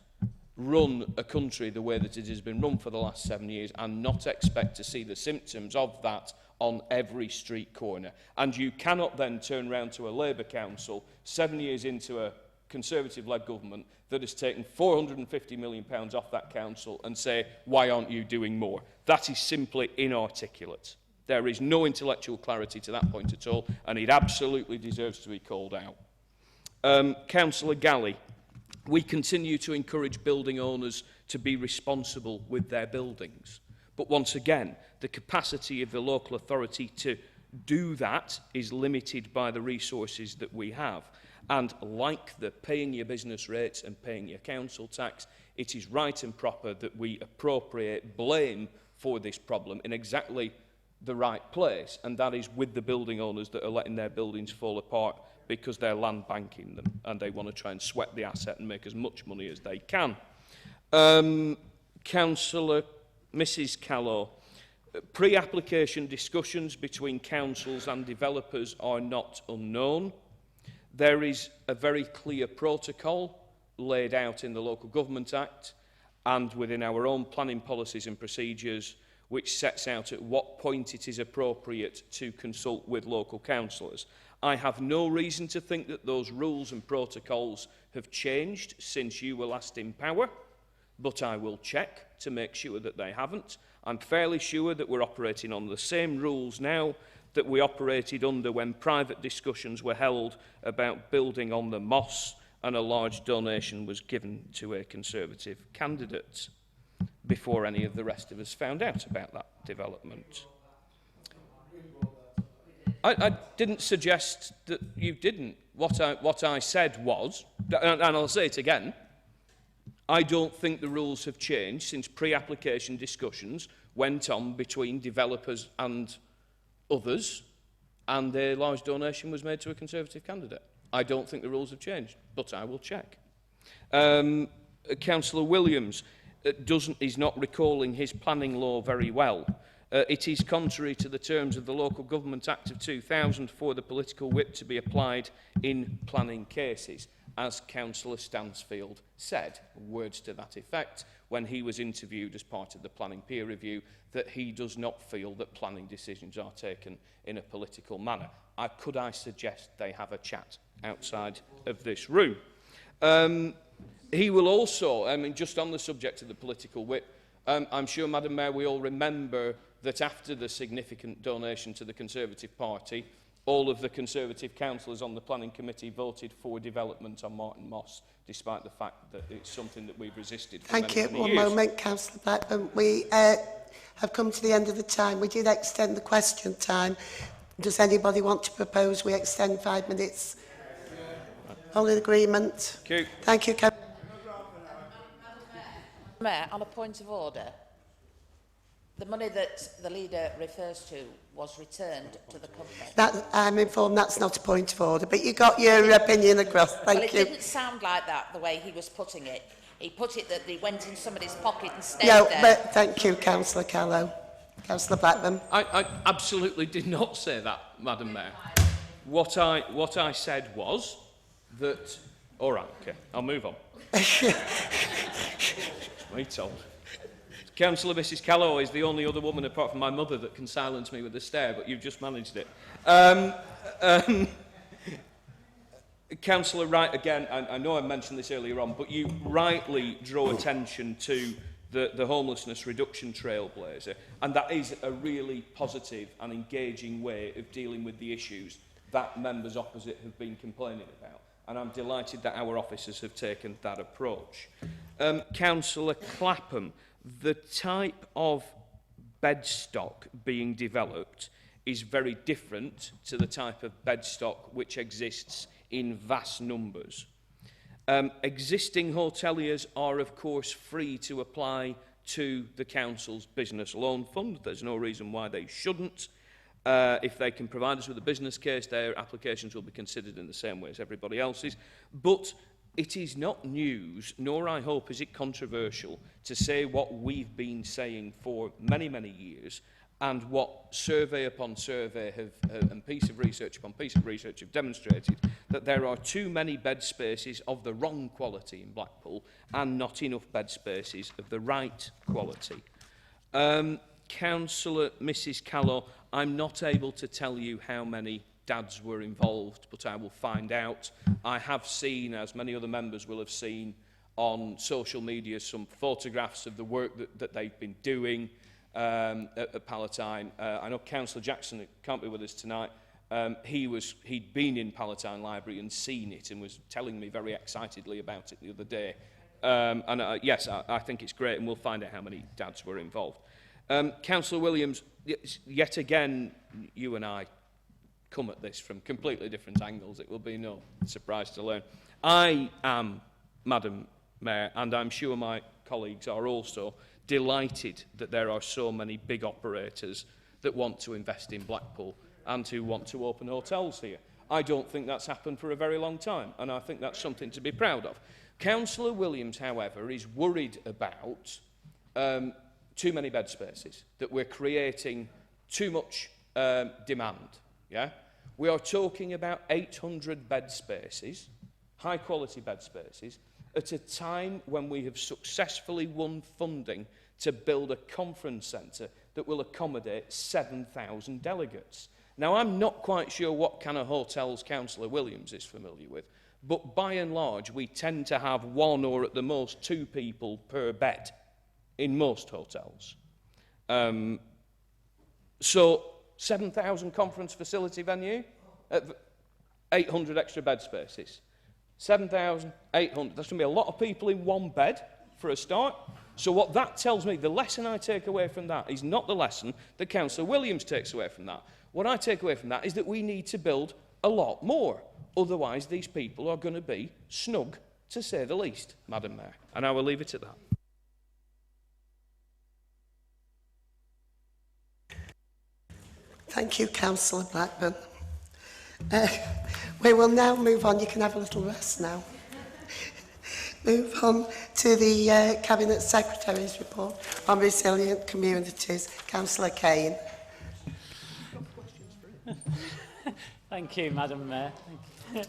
[SPEAKER 3] run a country the way that it has been run for the last 7 years and not expect to see the symptoms of that on every street corner. And you cannot then turn around to a Labour council 7 years into a Conservative-led government that has taken £450 million off that council and say, why aren't you doing more? That is simply inarticulate. There is no intellectual clarity to that point at all, and it absolutely deserves to be called out. Councillor Galley, we continue to encourage building owners to be responsible with their buildings. But once again, the capacity of the local authority to do that is limited by the resources that we have. And like the paying your business rates and paying your council tax, it is right and proper that we appropriate blame for this problem in exactly the right place, and that is with the building owners that are letting their buildings fall apart because they're land banking them and they want to try and sweat the asset and make as much money as they can. Councillor Mrs Callow, pre-application discussions between councils and developers are not unknown. There is a very clear protocol laid out in the Local Government Act and within our own planning policies and procedures which sets out at what point it is appropriate to consult with local councillors. I have no reason to think that those rules and protocols have changed since you were last in power, but I will check to make sure that they haven't. I'm fairly sure that we're operating on the same rules now that we operated under when private discussions were held about building on the moss and a large donation was given to a Conservative candidate before any of the rest of us found out about that development. I didn't suggest that you didn't. What I said was, and I'll say it again, I don't think the rules have changed since pre-application discussions went on between developers and others, and a large donation was made to a Conservative candidate. I don't think the rules have changed, but I will check. Councillor Williams is not recalling his planning law very well. It is contrary to the terms of the Local Government Act of 2000 for the political whip to be applied in planning cases, as Councillor Stansfield said, words to that effect, when he was interviewed as part of the planning peer review, that he does not feel that planning decisions are taken in a political manner. Could I suggest they have a chat outside of this room? He will also, just on the subject of the political whip, I'm sure, Madam Mayor, we all remember that after the significant donation to the Conservative Party, all of the Conservative councillors on the Planning Committee voted for development on Martin Moss, despite the fact that it's something that we've resisted for many years.
[SPEAKER 1] One moment, Councillor Blackburn. We have come to the end of the time. We did extend the question time. Does anybody want to propose we extend 5 minutes? All in agreement?
[SPEAKER 3] Thank you.
[SPEAKER 1] Thank you,
[SPEAKER 5] Mayor, on a point of order, the money that the leader refers to was returned to the company.
[SPEAKER 1] I'm informed that's not a point of order, but you got your opinion across. Thank you.
[SPEAKER 5] It didn't sound like that, the way he was putting it. He put it that he went in somebody's pocket and stayed there.
[SPEAKER 1] But thank you, Councillor Callow. Councillor Blackburn.
[SPEAKER 3] I absolutely did not say that, Madam Mayor. What I said was that... All right, OK, I'll move on. Me told. Councillor Mrs Callow is the only other woman apart from my mother that can silence me with a stare, but you've just managed it. Councillor Wright, again, I know I mentioned this earlier on, but you rightly draw attention to the homelessness reduction trailblazer, and that is a really positive and engaging way of dealing with the issues that members opposite have been complaining about. And I'm delighted that our officers have taken that approach. Councillor Clapham, the type of bed stock being developed is very different to the type of bed stock which exists in vast numbers. Existing hoteliers are, of course, free to apply to the council's business loan fund. There's no reason why they shouldn't. If they can provide us with a business case, their applications will be considered in the same way as everybody else's. But it is not news, nor I hope is it controversial, to say what we've been saying for many, many years, and what survey upon survey and piece of research upon piece of research have demonstrated, that there are too many bed spaces of the wrong quality in Blackpool and not enough bed spaces of the right quality. Councillor Mrs Callow, I'm not able to tell you how many dads were involved, but I will find out. I have seen, as many other members will have seen, on social media some photographs of the work that they've been doing at Palatine. I know Councillor Jackson, who can't be with us tonight, he'd been in Palatine Library and seen it and was telling me very excitedly about it the other day. Yes, I think it's great, and we'll find out how many dads were involved. Councillor Williams, yet again, you and I come at this from completely different angles. It will be no surprise to learn. I am, Madam Mayor, and I'm sure my colleagues are also, delighted that there are so many big operators that want to invest in Blackpool and who want to open hotels here. I don't think that's happened for a very long time, and I think that's something to be proud of. Councillor Williams, however, is worried about too many bed spaces, that we're creating too much demand. Yeah? We are talking about 800 bed spaces, high-quality bed spaces, at a time when we have successfully won funding to build a conference centre that will accommodate 7,000 delegates. Now, I'm not quite sure what kind of hotels Councillor Williams is familiar with, but by and large, we tend to have one or at the most two people per bed in most hotels. So, 7,000 conference facility venue, 800 extra bed spaces. 7,800. There's going to be a lot of people in one bed for a start. So what that tells me, the lesson I take away from that is not the lesson that Councillor Williams takes away from that. What I take away from that is that we need to build a lot more. Otherwise, these people are going to be snug, to say the least, Madam Mayor. And I will leave it at that.
[SPEAKER 1] Thank you, Councillor Blackburn. We will now move on. You can have a little rest now. Move on to the Cabinet Secretary's report on resilient communities. Councillor Kane.
[SPEAKER 15] Thank you, Madam Mayor. Thank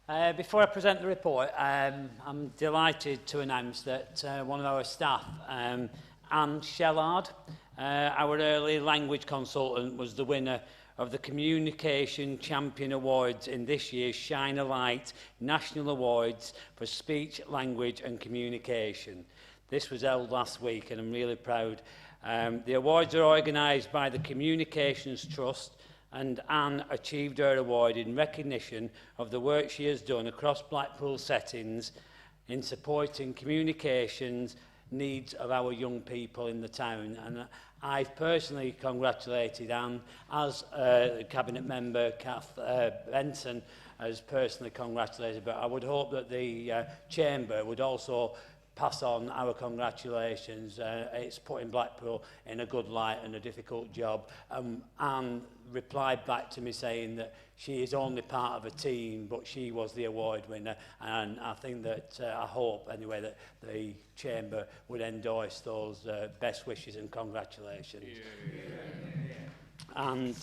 [SPEAKER 15] you. Before I present the report, I'm delighted to announce that one of our staff, Anne Shellard, our early language consultant, was the winner of the Communication Champion Awards in this year's Shine a Light National Awards for Speech, Language and Communication. This was held last week and I'm really proud. The awards are organised by the Communications Trust, and Anne achieved her award in recognition of the work she has done across Blackpool settings in supporting communications needs of our young people in the town. And I've personally congratulated Anne, as Cabinet Member Kath Benson has personally congratulated, but I would hope that the Chamber would also pass on our congratulations. It's putting Blackpool in a good light and a difficult job. Anne replied back to me saying that she is only part of a team, but she was the award winner, and I think that, I hope anyway, that the Chamber would endorse those best wishes and congratulations. Yeah. And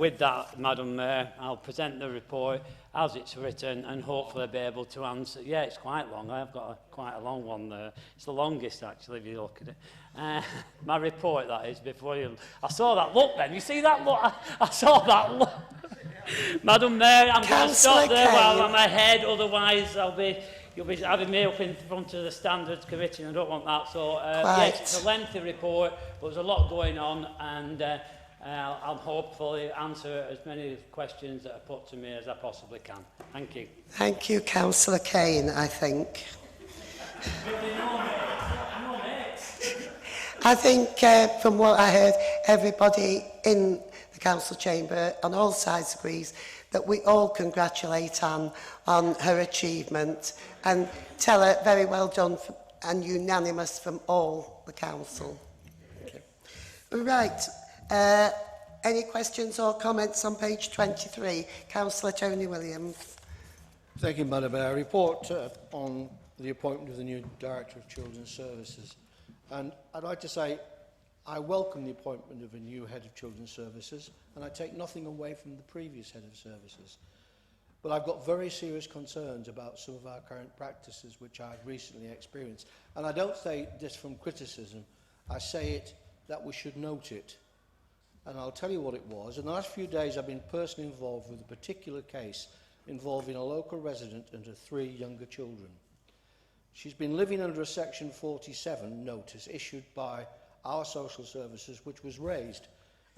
[SPEAKER 15] with that, Madam Mayor, I'll present the report as it's written and hopefully be able to answer. Yeah, it's quite long. I've got quite a long one there. It's the longest, actually, if you look at it. My report, that is, before you... I saw that look then. You see that look? I saw that look. Madam Mayor, I'm going to stop there while I'm ahead. Otherwise, you'll be having me up in front of the Standards Committee, and I don't want that. So, yes, it's a lengthy report, but there's a lot going on, and I'll hopefully answer as many questions that are put to me as I possibly can. Thank you.
[SPEAKER 1] Thank you, Councillor Kane, I think. I think from what I heard, everybody in the Council Chamber on all sides agrees that we all congratulate Anne on her achievement and tell her very well done and unanimous from all the Council. Okay. Right. Any questions or comments on page 23? Councillor Tony Williams.
[SPEAKER 6] Thank you, Madam Mayor. I report on the appointment of the new Director of Children's Services. And I'd like to say I welcome the appointment of a new Head of Children's Services, and I take nothing away from the previous Head of Services. But I've got very serious concerns about some of our current practices which I've recently experienced. And I don't say this from criticism. I say it that we should note it. And I'll tell you what it was. In the last few days, I've been personally involved with a particular case involving a local resident and her 3 younger children. She's been living under a Section 47 notice issued by our social services, which was raised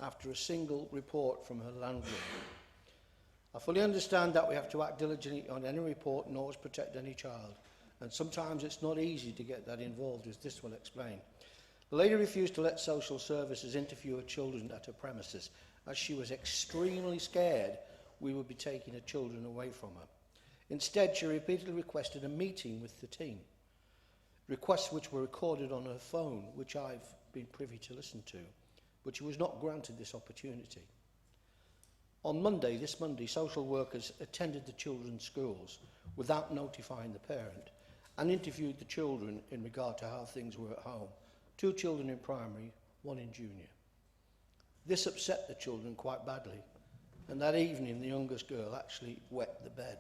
[SPEAKER 6] after a single report from her landlord. I fully understand that we have to act diligently on any report and always protect any child, and sometimes it's not easy to get that involved, as this will explain. The lady refused to let social services interview her children at her premises, as she was extremely scared we would be taking her children away from her. Instead, she repeatedly requested a meeting with the team, requests which were recorded on her phone, which I've been privy to listen to, but she was not granted this opportunity. On Monday, this Monday, social workers attended the children's schools without notifying the parent and interviewed the children in regard to how things were at home. 2 children in primary, 1 in junior. This upset the children quite badly, and that evening the youngest girl actually wet the bed.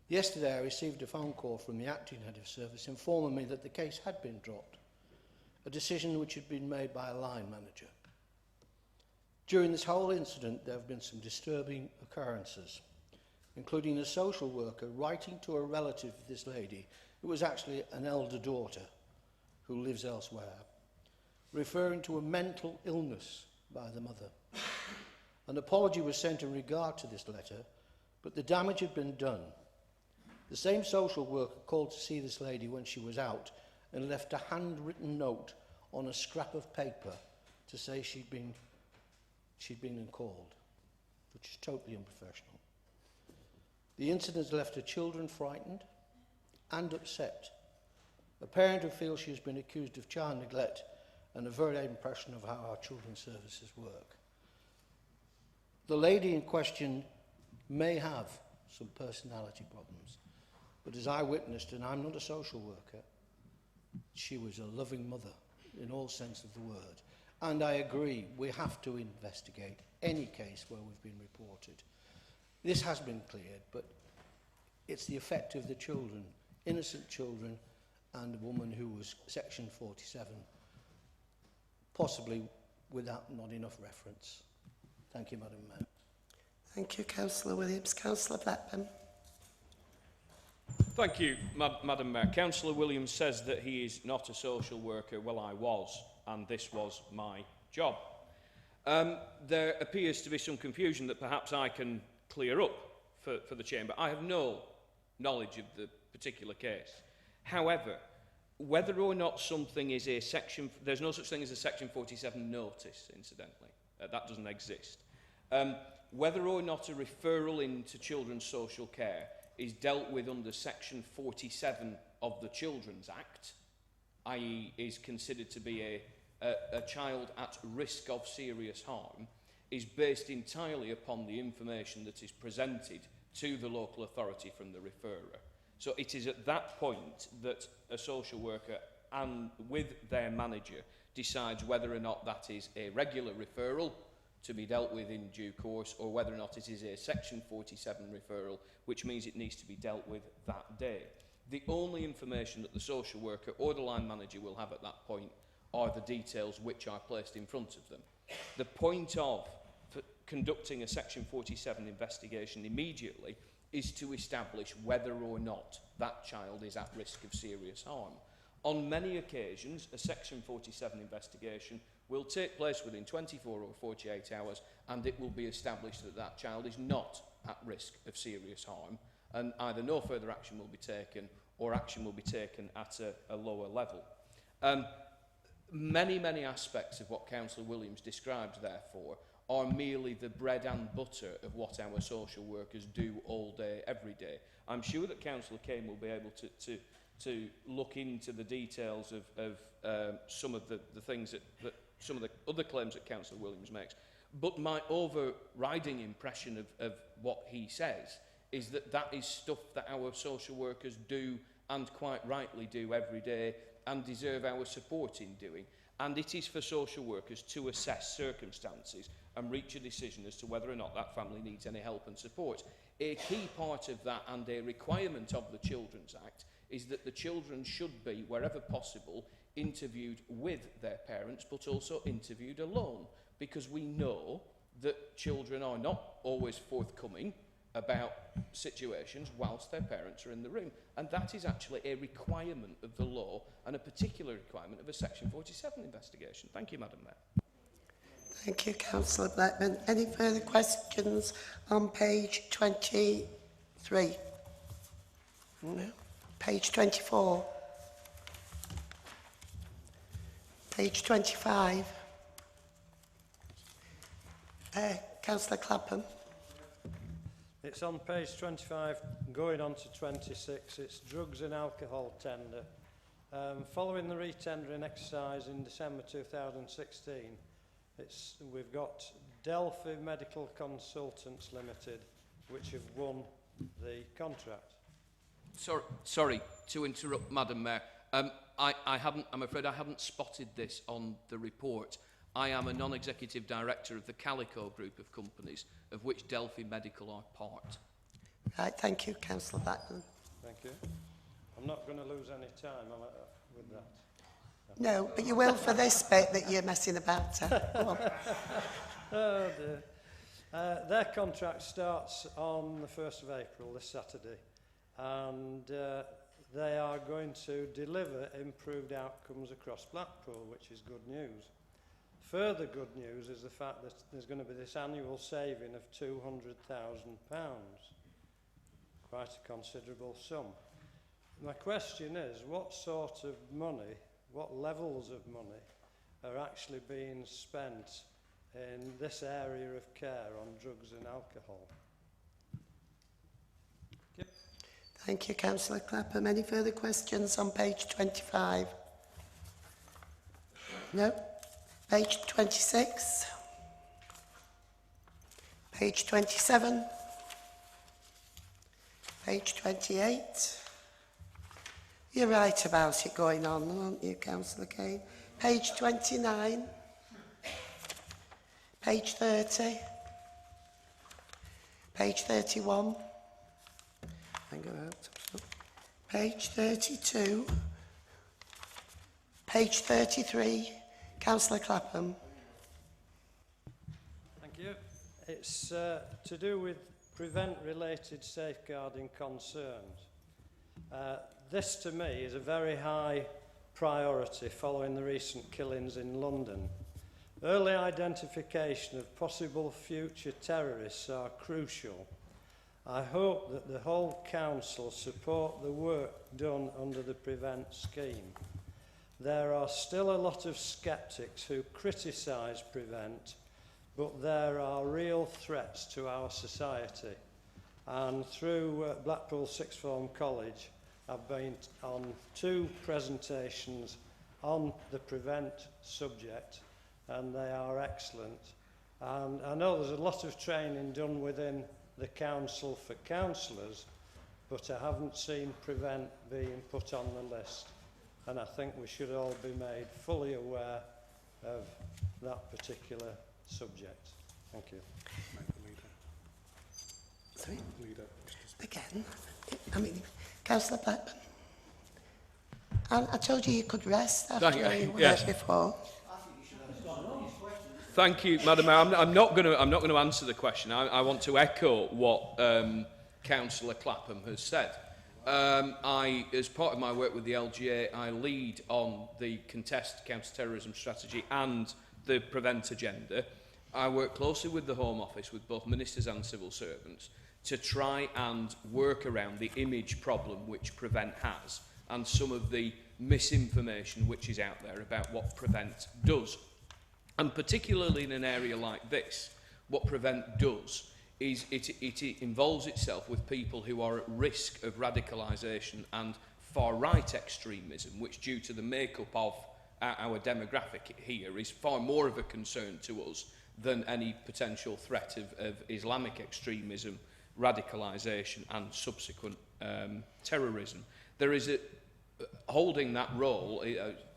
[SPEAKER 6] Yesterday I received a phone call from the acting head of service informing me that the case had been dropped, a decision which had been made by a line manager. During this whole incident there have been some disturbing occurrences, including a social worker writing to a relative of this lady, who was actually an elder daughter who lives elsewhere, referring to a mental illness by the mother. An apology was sent in regard to this letter, but the damage had been done. The same social worker called to see this lady when she was out and left a handwritten note on a scrap of paper to say she'd been called, which is totally unprofessional. The incident left her children frightened and upset. A parent who feels she has been accused of child neglect and a very impression of how our children's services work. The lady in question may have some personality problems, but as I witnessed, and I'm not a social worker, she was a loving mother in all sense of the word. And I agree, we have to investigate any case where we've been reported. This has been cleared, but it's the effect of the children, innocent children, and a woman who was Section 47, possibly without not enough reference. Thank you, Madam Mayor.
[SPEAKER 1] Thank you, Councillor Williams. Councillor Blackburn.
[SPEAKER 3] Thank you, Madam Mayor. Councillor Williams says that he is not a social worker. Well, I was, and this was my job. There appears to be some confusion that perhaps I can clear up for the Chamber. I have no knowledge of the particular case. However, whether or not something is a section... There's no such thing as a Section 47 notice, incidentally. That doesn't exist. Whether or not a referral into children's social care is dealt with under Section 47 of the Children's Act, i.e. is considered to be a child at risk of serious harm, is based entirely upon the information that is presented to the local authority from the referrer. So it is at that point that a social worker and with their manager decides whether or not that is a regular referral to be dealt with in due course, or whether or not it is a Section 47 referral, which means it needs to be dealt with that day. The only information that the social worker or the line manager will have at that point are the details which are placed in front of them. The point of conducting a Section 47 investigation immediately is to establish whether or not that child is at risk of serious harm. On many occasions, a Section 47 investigation will take place within 24 or 48 hours, and it will be established that that child is not at risk of serious harm, and either no further action will be taken or action will be taken at a lower level. Many aspects of what Councillor Williams described, therefore, are merely the bread and butter of what our social workers do all day, every day. I'm sure that Councillor Kane will be able to look into the details of some of the things that some of the other claims that Councillor Williams makes. But my overriding impression of what he says is that that is stuff that our social workers do, and quite rightly do, every day, and deserve our support in doing. And it is for social workers to assess circumstances and reach a decision as to whether or not that family needs any help and support. A key part of that, and a requirement of the Children's Act, is that the children should be, wherever possible, interviewed with their parents, but also interviewed alone, because we know that children are not always forthcoming about situations whilst their parents are in the room. And that is actually a requirement of the law, and a particular requirement of a Section 47 investigation. Thank you, Madam Mayor.
[SPEAKER 1] Thank you, Councillor Blackman. Any further questions on page 23? No. Page 24. Page 25. Councillor Clapham.
[SPEAKER 7] It's on page 25, going on to 26. It's drugs and alcohol tender. Following the re-tendering exercise in December 2016, we've got Delphi Medical Consultants Limited, which have won the contract.
[SPEAKER 3] Sorry to interrupt, Madam Mayor. I'm afraid I haven't spotted this on the report. I am a non-executive director of the Calico group of companies, of which Delphi Medical are part.
[SPEAKER 1] Right, thank you, Councillor Blackman.
[SPEAKER 7] Thank you. I'm not going to lose any time with that.
[SPEAKER 1] No, but you will for this bit that you're messing about. Go on.
[SPEAKER 7] Oh dear. Their contract starts on the 1st of April, this Saturday, and they are going to deliver improved outcomes across Blackpool, which is good news. Further good news is the fact that there's going to be this annual saving of £200,000. quite a considerable sum. My question is, what sort of money, what levels of money are actually being spent in this area of care on drugs and alcohol? Thank you.
[SPEAKER 1] Thank you, Councillor Clapham. Any further questions on page 25? No? Page 26? Page 27? Page 28? You're right about it going on, aren't you, Councillor Kane? Page 29? Page 30? Page 31? Hang on, page 32? Page 33? Councillor Clapham.
[SPEAKER 7] Thank you. It's to do with prevent-related safeguarding concerns. This, to me, is a very high priority following the recent killings in London. Early identification of possible future terrorists are crucial. I hope that the whole Council support the work done under the Prevent scheme. There are still a lot of sceptics who criticise Prevent, but there are real threats to our society. And through Blackpool Sixth Form College, I've been on 2 presentations on the Prevent subject, and they are excellent. And I know there's a lot of training done within the Council for councillors, but I haven't seen Prevent being put on the list. And I think we should all be made fully aware of that particular subject. Thank you.
[SPEAKER 1] Sorry? Again? I mean, Councillor Blackburn. I told you could rest after you worked before.
[SPEAKER 3] Thank you, Madam Mayor. I'm not going to answer the question. I want to echo what Councillor Clapham has said. As part of my work with the LGA, I lead on the contest counter-terrorism strategy and the Prevent agenda. I work closely with the Home Office, with both ministers and civil servants, to try and work around the image problem which Prevent has and some of the misinformation which is out there about what Prevent does. And particularly in an area like this, what Prevent does is it involves itself with people who are at risk of radicalisation and far-right extremism, which, due to the makeup of our demographic here, is far more of a concern to us than any potential threat of Islamic extremism, radicalisation and subsequent terrorism. There is holding that role,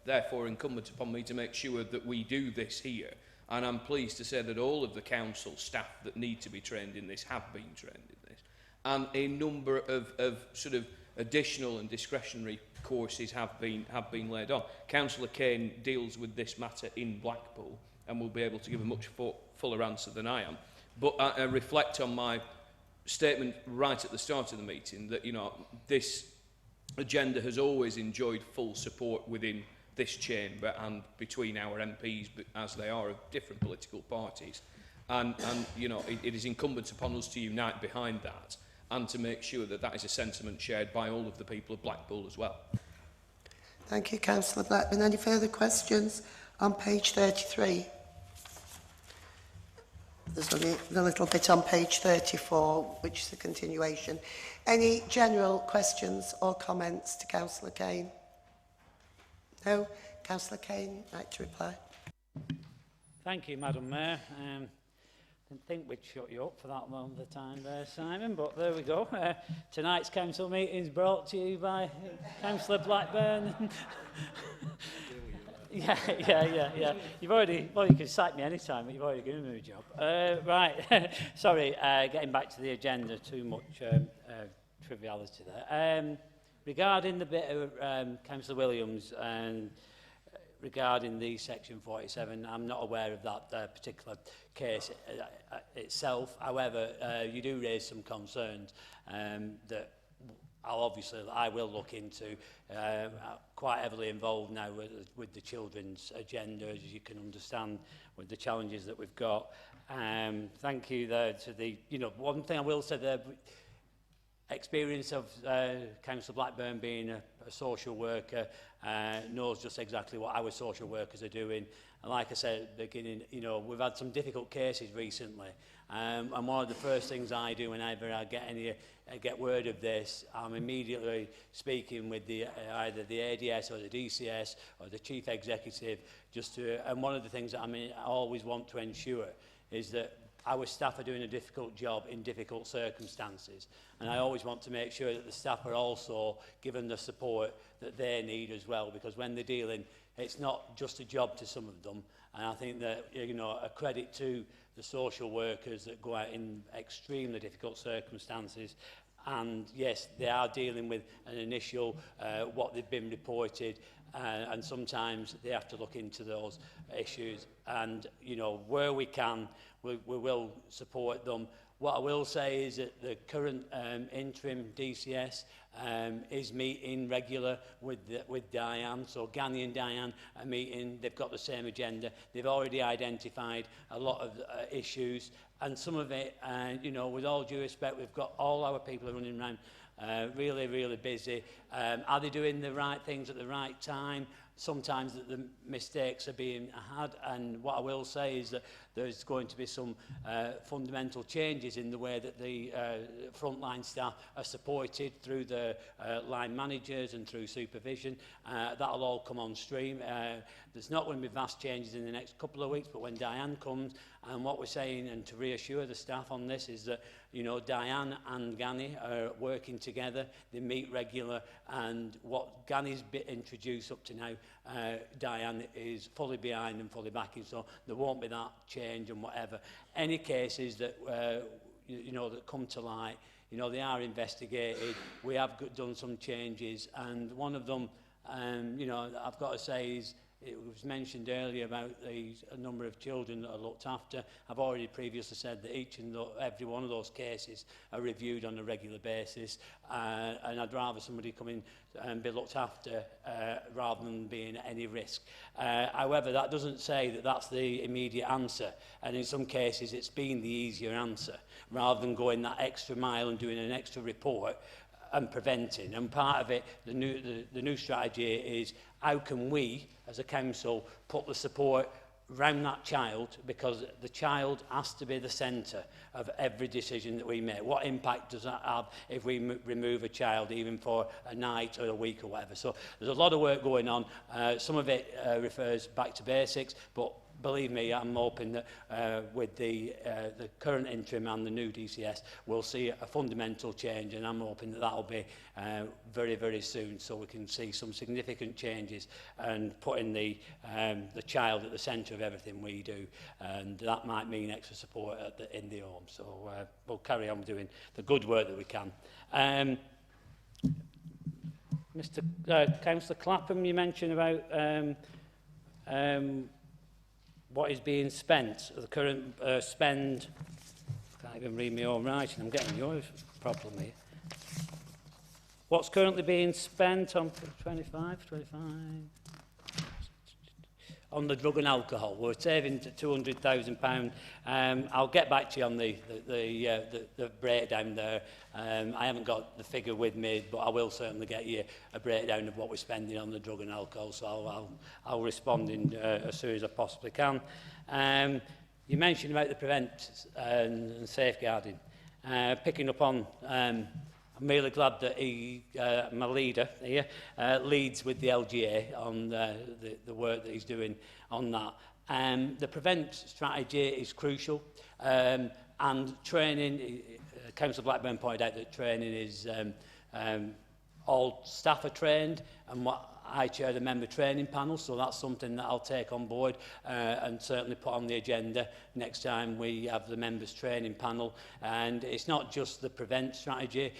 [SPEAKER 3] therefore incumbent upon me to make sure that we do this here. And I'm pleased to say that all of the council staff that need to be trained in this have been trained in this. And a number of sort of additional and discretionary courses have been laid on. Councillor Kane deals with this matter in Blackpool and will be able to give a much fuller answer than I am. But I reflect on my statement right at the start of the meeting that, you know, this agenda has always enjoyed full support within this chamber and between our MPs, as they are of different political parties. And you know, it is incumbent upon us to unite behind that and to make sure that that is a sentiment shared by all of the people of Blackpool as well.
[SPEAKER 1] Thank you, Councillor Blackburn. Any further questions on page 33? There's only a little bit on page 34, which is a continuation. Any general questions or comments to Councillor Kane? No? Councillor Kane, like to reply.
[SPEAKER 15] Thank you, Madam Mayor. Didn't think we'd shut you up for that long of the time there, Simon, but there we go. Tonight's council meeting is brought to you by Councillor Blackburn. Yeah. You've already, well, you can sack me any time, but you've already given me a job. Right, sorry, getting back to the agenda, too much triviality there. Regarding the bit of Councillor Williams and regarding the Section 47, I'm not aware of that particular case itself. However, you do raise some concerns that I will look into. Quite heavily involved now with the children's agenda, as you can understand, with the challenges that we've got. Thank you there to the, you know, one thing I will say there, experience of Councillor Blackburn being a social worker, knows just exactly what our social workers are doing. And like I said at the beginning, you know, we've had some difficult cases recently. And one of the first things I do whenever I get word of this, I'm immediately speaking with either the ADS or the DCS or the Chief Executive, and one of the things that I always want to ensure is that our staff are doing a difficult job in difficult circumstances. And I always want to make sure that the staff are also given the support that they need as well, because when they're dealing, it's not just a job to some of them. And I think that, you know, a credit to the social workers that go out in extremely difficult circumstances. And yes, they are dealing with an initial, what they've been reported, and sometimes they have to look into those issues. And, you know, where we can, we will support them. What I will say is that the current interim DCS is meeting regular with Diane. So Gani and Diane are meeting. They've got the same agenda. They've already identified a lot of issues. And some of it, you know, with all due respect, we've got all our people running around really, really busy. Are they doing the right things at the right time? Sometimes the mistakes are being had, and what I will say is that there's going to be some fundamental changes in the way that the frontline staff are supported through the line managers and through supervision. That'll all come on stream. There's not going to be vast changes in the next couple of weeks, but when Diane comes, and what we're saying, and to reassure the staff on this, is that, you know, Diane and Gani are working together. They meet regular, and what Gani's introduced up to now, Diane is fully behind and fully backing, so there won't be that change and whatever. Any cases that, you know, that come to light, you know, they are investigated. We have done some changes, and one of them, you know, I've got to say is, it was mentioned earlier about a number of children that are looked after. I've already previously said that each and every one of those cases are reviewed on a regular basis, and I'd rather somebody come in and be looked after rather than being at any risk. However, that doesn't say that that's the immediate answer, and in some cases it's been the easier answer, rather than going that extra mile and doing an extra report and preventing. And part of it, the new strategy is, how can we, as a council, put the support around that child, because the child has to be the centre of every decision that we make. What impact does that have if we remove a child, even for a night or a week or whatever? So there's a lot of work going on. Some of it refers back to basics, but believe me, I'm hoping that with the current interim and the new DCS, we'll see a fundamental change, and I'm hoping that that'll be very, very soon, so we can see some significant changes and putting the child at the centre of everything we do, and that might mean extra support in the home. So we'll carry on doing the good work that we can. Councillor Clapham, you mentioned about what is being spent, the current spend. Can't even read my own writing, I'm getting your problem here. What's currently being spent on 25? On the drug and alcohol. We're saving £200,000. I'll get back to you on the breakdown there. I haven't got the figure with me, but I will certainly get you a breakdown of what we're spending on the drug and alcohol, so I'll respond in, as soon as I possibly can. You mentioned about the prevent and safeguarding. Picking up on, I'm really glad that my leader here leads with the LGA on the work that he's doing on that. The prevent strategy is crucial, and training, Councillor Blackburn pointed out that training is, all staff are trained, and I chair the member training panel, so that's something that I'll take on board and certainly put on the agenda next time we have the members training panel. And it's not just the prevent strategy.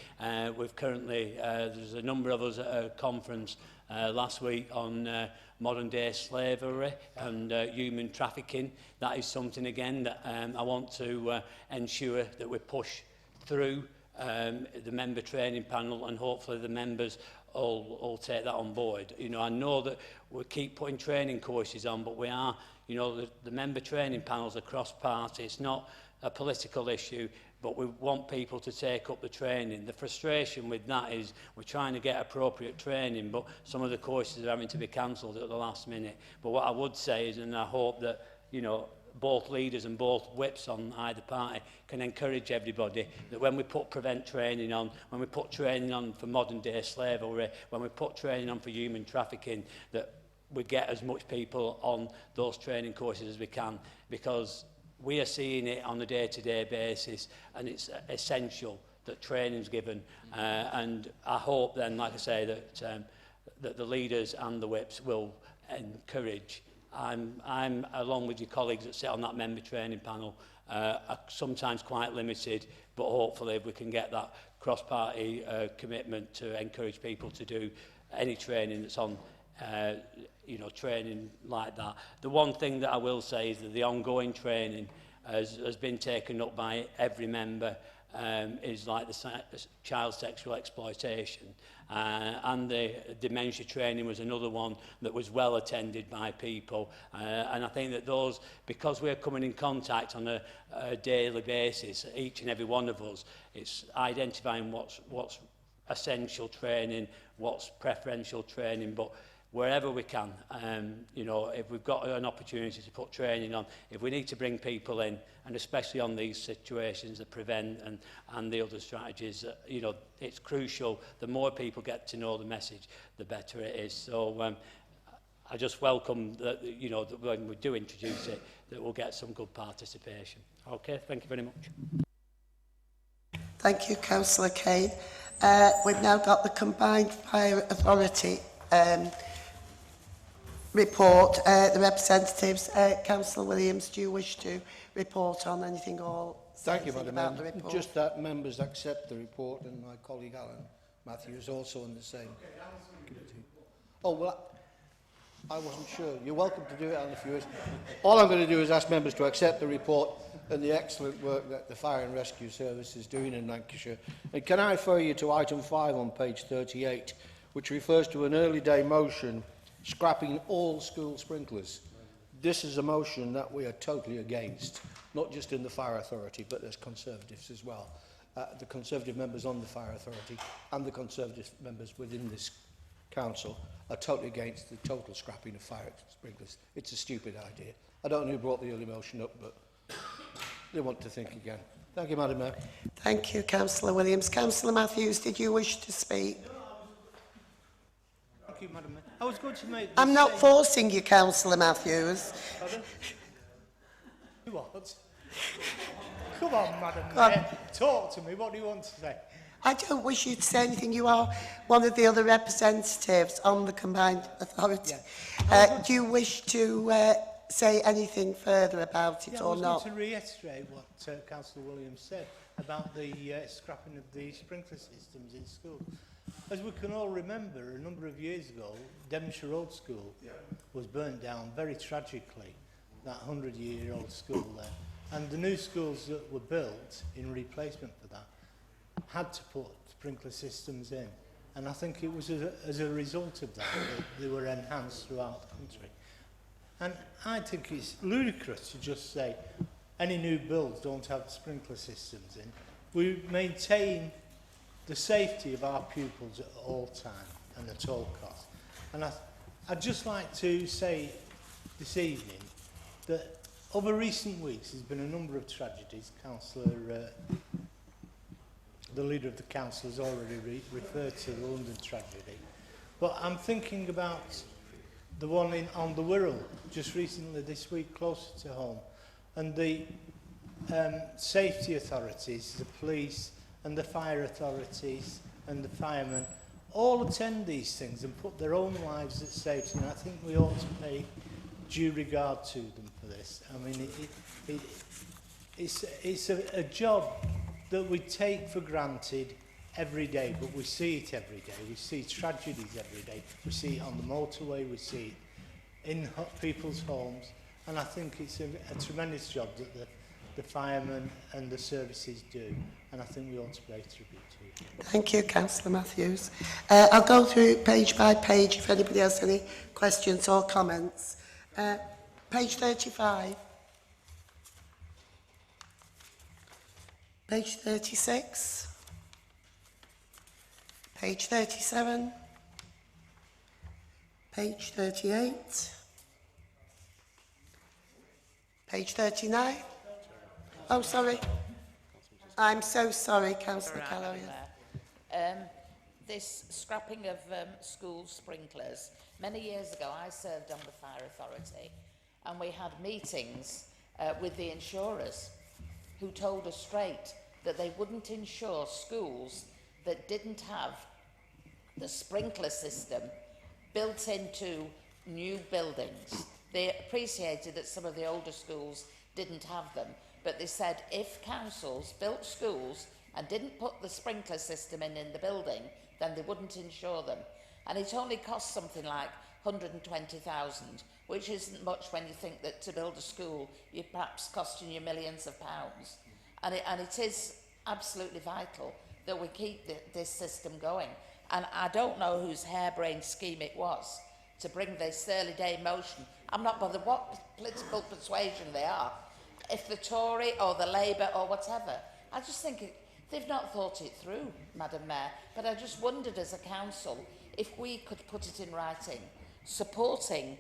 [SPEAKER 15] We've currently, there's a number of us at a conference last week on modern day slavery and human trafficking. That is something again that I want to ensure that we push through the member training panel, and hopefully the members all take that on board. You know, I know that we keep putting training courses on, but we are, you know, the member training panels across party. It's not a political issue, but we want people to take up the training. The frustration with that is we're trying to get appropriate training, but some of the courses are having to be cancelled at the last minute. But what I would say is, and I hope that, you know, both leaders and both whips on either party can encourage everybody that when we put prevent training on, when we put training on for modern day slavery, when we put training on for human trafficking, that we get as much people on those training courses as we can, because we are seeing it on a day-to-day basis, and it's essential that training's given. And I hope then, like I say, that the leaders and the whips will encourage. I'm along with your colleagues that sit on that member training panel, are sometimes quite limited, but hopefully we can get that cross-party commitment to encourage people to do any training that's on, you know, training like that. The one thing that I will say is that the ongoing training has been taken up by every member, is like the child sexual exploitation. And the dementia training was another one that was well attended by people. And I think that those, because we're coming in contact on a daily basis, each and every one of us, it's identifying what's essential training, what's preferential training, but wherever we can, you know, if we've got an opportunity to put training on, if we need to bring people in, and especially on these situations, the prevent and the other strategies, you know, it's crucial. The more people get to know the message, the better it is. So I just welcome that, you know, that when we do introduce it, that we'll get some good participation. Okay, thank you very much.
[SPEAKER 1] Thank you, Councillor Kane. We've now got the Combined Fire Authority report. The representatives, Councillor Williams, do you wish to report on anything or say
[SPEAKER 6] Thank you,
[SPEAKER 1] anything
[SPEAKER 6] Madam
[SPEAKER 1] about the
[SPEAKER 6] Mayor.
[SPEAKER 1] report?
[SPEAKER 6] Just that members accept the report, and my colleague Alan Matthews also on the same committee. Oh, well, I wasn't sure. You're welcome to do it, Alan, if you wish. All I'm going to do is ask members to accept the report and the excellent work that the Fire and Rescue Service is doing in Lancashire. And can I refer you to item 5 on page 38, which refers to an early day motion scrapping all school sprinklers. This is a motion that we are totally against, not just in the Fire Authority, but there's Conservatives as well. The Conservative members on the Fire Authority and the Conservative members within this council are totally against the total scrapping of fire sprinklers. It's a stupid idea. I don't know who brought the early motion up, but they want to think again. Thank you, Madam Mayor.
[SPEAKER 1] Thank you, Councillor Williams. Councillor Matthews, did you wish to speak?
[SPEAKER 16] Thank you, Madam Mayor. I was going to make...
[SPEAKER 1] I'm not forcing you, Councillor Matthews.
[SPEAKER 16] You what? Come on, Madam Mayor. Talk to me. What do you want to say?
[SPEAKER 1] I don't wish you to say anything. You are one of the other representatives on the Combined Authority.
[SPEAKER 16] Yeah.
[SPEAKER 1] Do you wish to say anything further about it or not?
[SPEAKER 16] I was going to reiterate what Councillor Williams said about the scrapping of the sprinkler systems in school. As we can all remember, a number of years ago, Devonshire Road School was burnt down very tragically, that 100-year-old school there. And the new schools that were built in replacement for that had to put sprinkler systems in. And I think it was as a result of that they were enhanced throughout the country. And I think it's ludicrous to just say any new builds don't have sprinkler systems in. We maintain the safety of our pupils at all time and at all costs. And I'd just like to say this evening that over recent weeks there's been a number of tragedies. The leader of the council has already referred to the London tragedy. But I'm thinking about the one on the Wirral just recently this week, closer to home. And the safety authorities, the police and the fire authorities and the firemen all attend these things and put their own lives at safety. And I think we ought to pay due regard to them for this. I mean, it's a job that we take for granted every day, but we see it every day. We see tragedies every day. We see it on the motorway, we see it in people's homes, and I think it's a tremendous job that the firemen and the services do, and I think we ought to pay tribute to it.
[SPEAKER 1] Thank you, Councillor Matthews. I'll go through page by page if anybody has any questions or comments. Page 35. Page 36. Page 37. Page 38. Page 39. Oh, sorry. I'm so sorry, Councillor
[SPEAKER 5] Right,
[SPEAKER 1] Callow.
[SPEAKER 5] Madam
[SPEAKER 1] Yes.
[SPEAKER 5] Mayor. This scrapping of school sprinklers, many years ago I served on the Fire Authority and we had meetings with the insurers who told us straight that they wouldn't insure schools that didn't have the sprinkler system built into new buildings. They appreciated that some of the older schools didn't have them, but they said if councils built schools and didn't put the sprinkler system in the building, then they wouldn't insure them. And it only costs something like 120,000, which isn't much when you think that to build a school, you're perhaps costing you millions of pounds. And it is absolutely vital that we keep this system going. And I don't know whose harebrained scheme it was to bring this early day motion. I'm not bothered what political persuasion they are, if the Tory or the Labour or whatever. I just think they've not thought it through, Madam Mayor. But I just wondered as a council if we could put it in writing, supporting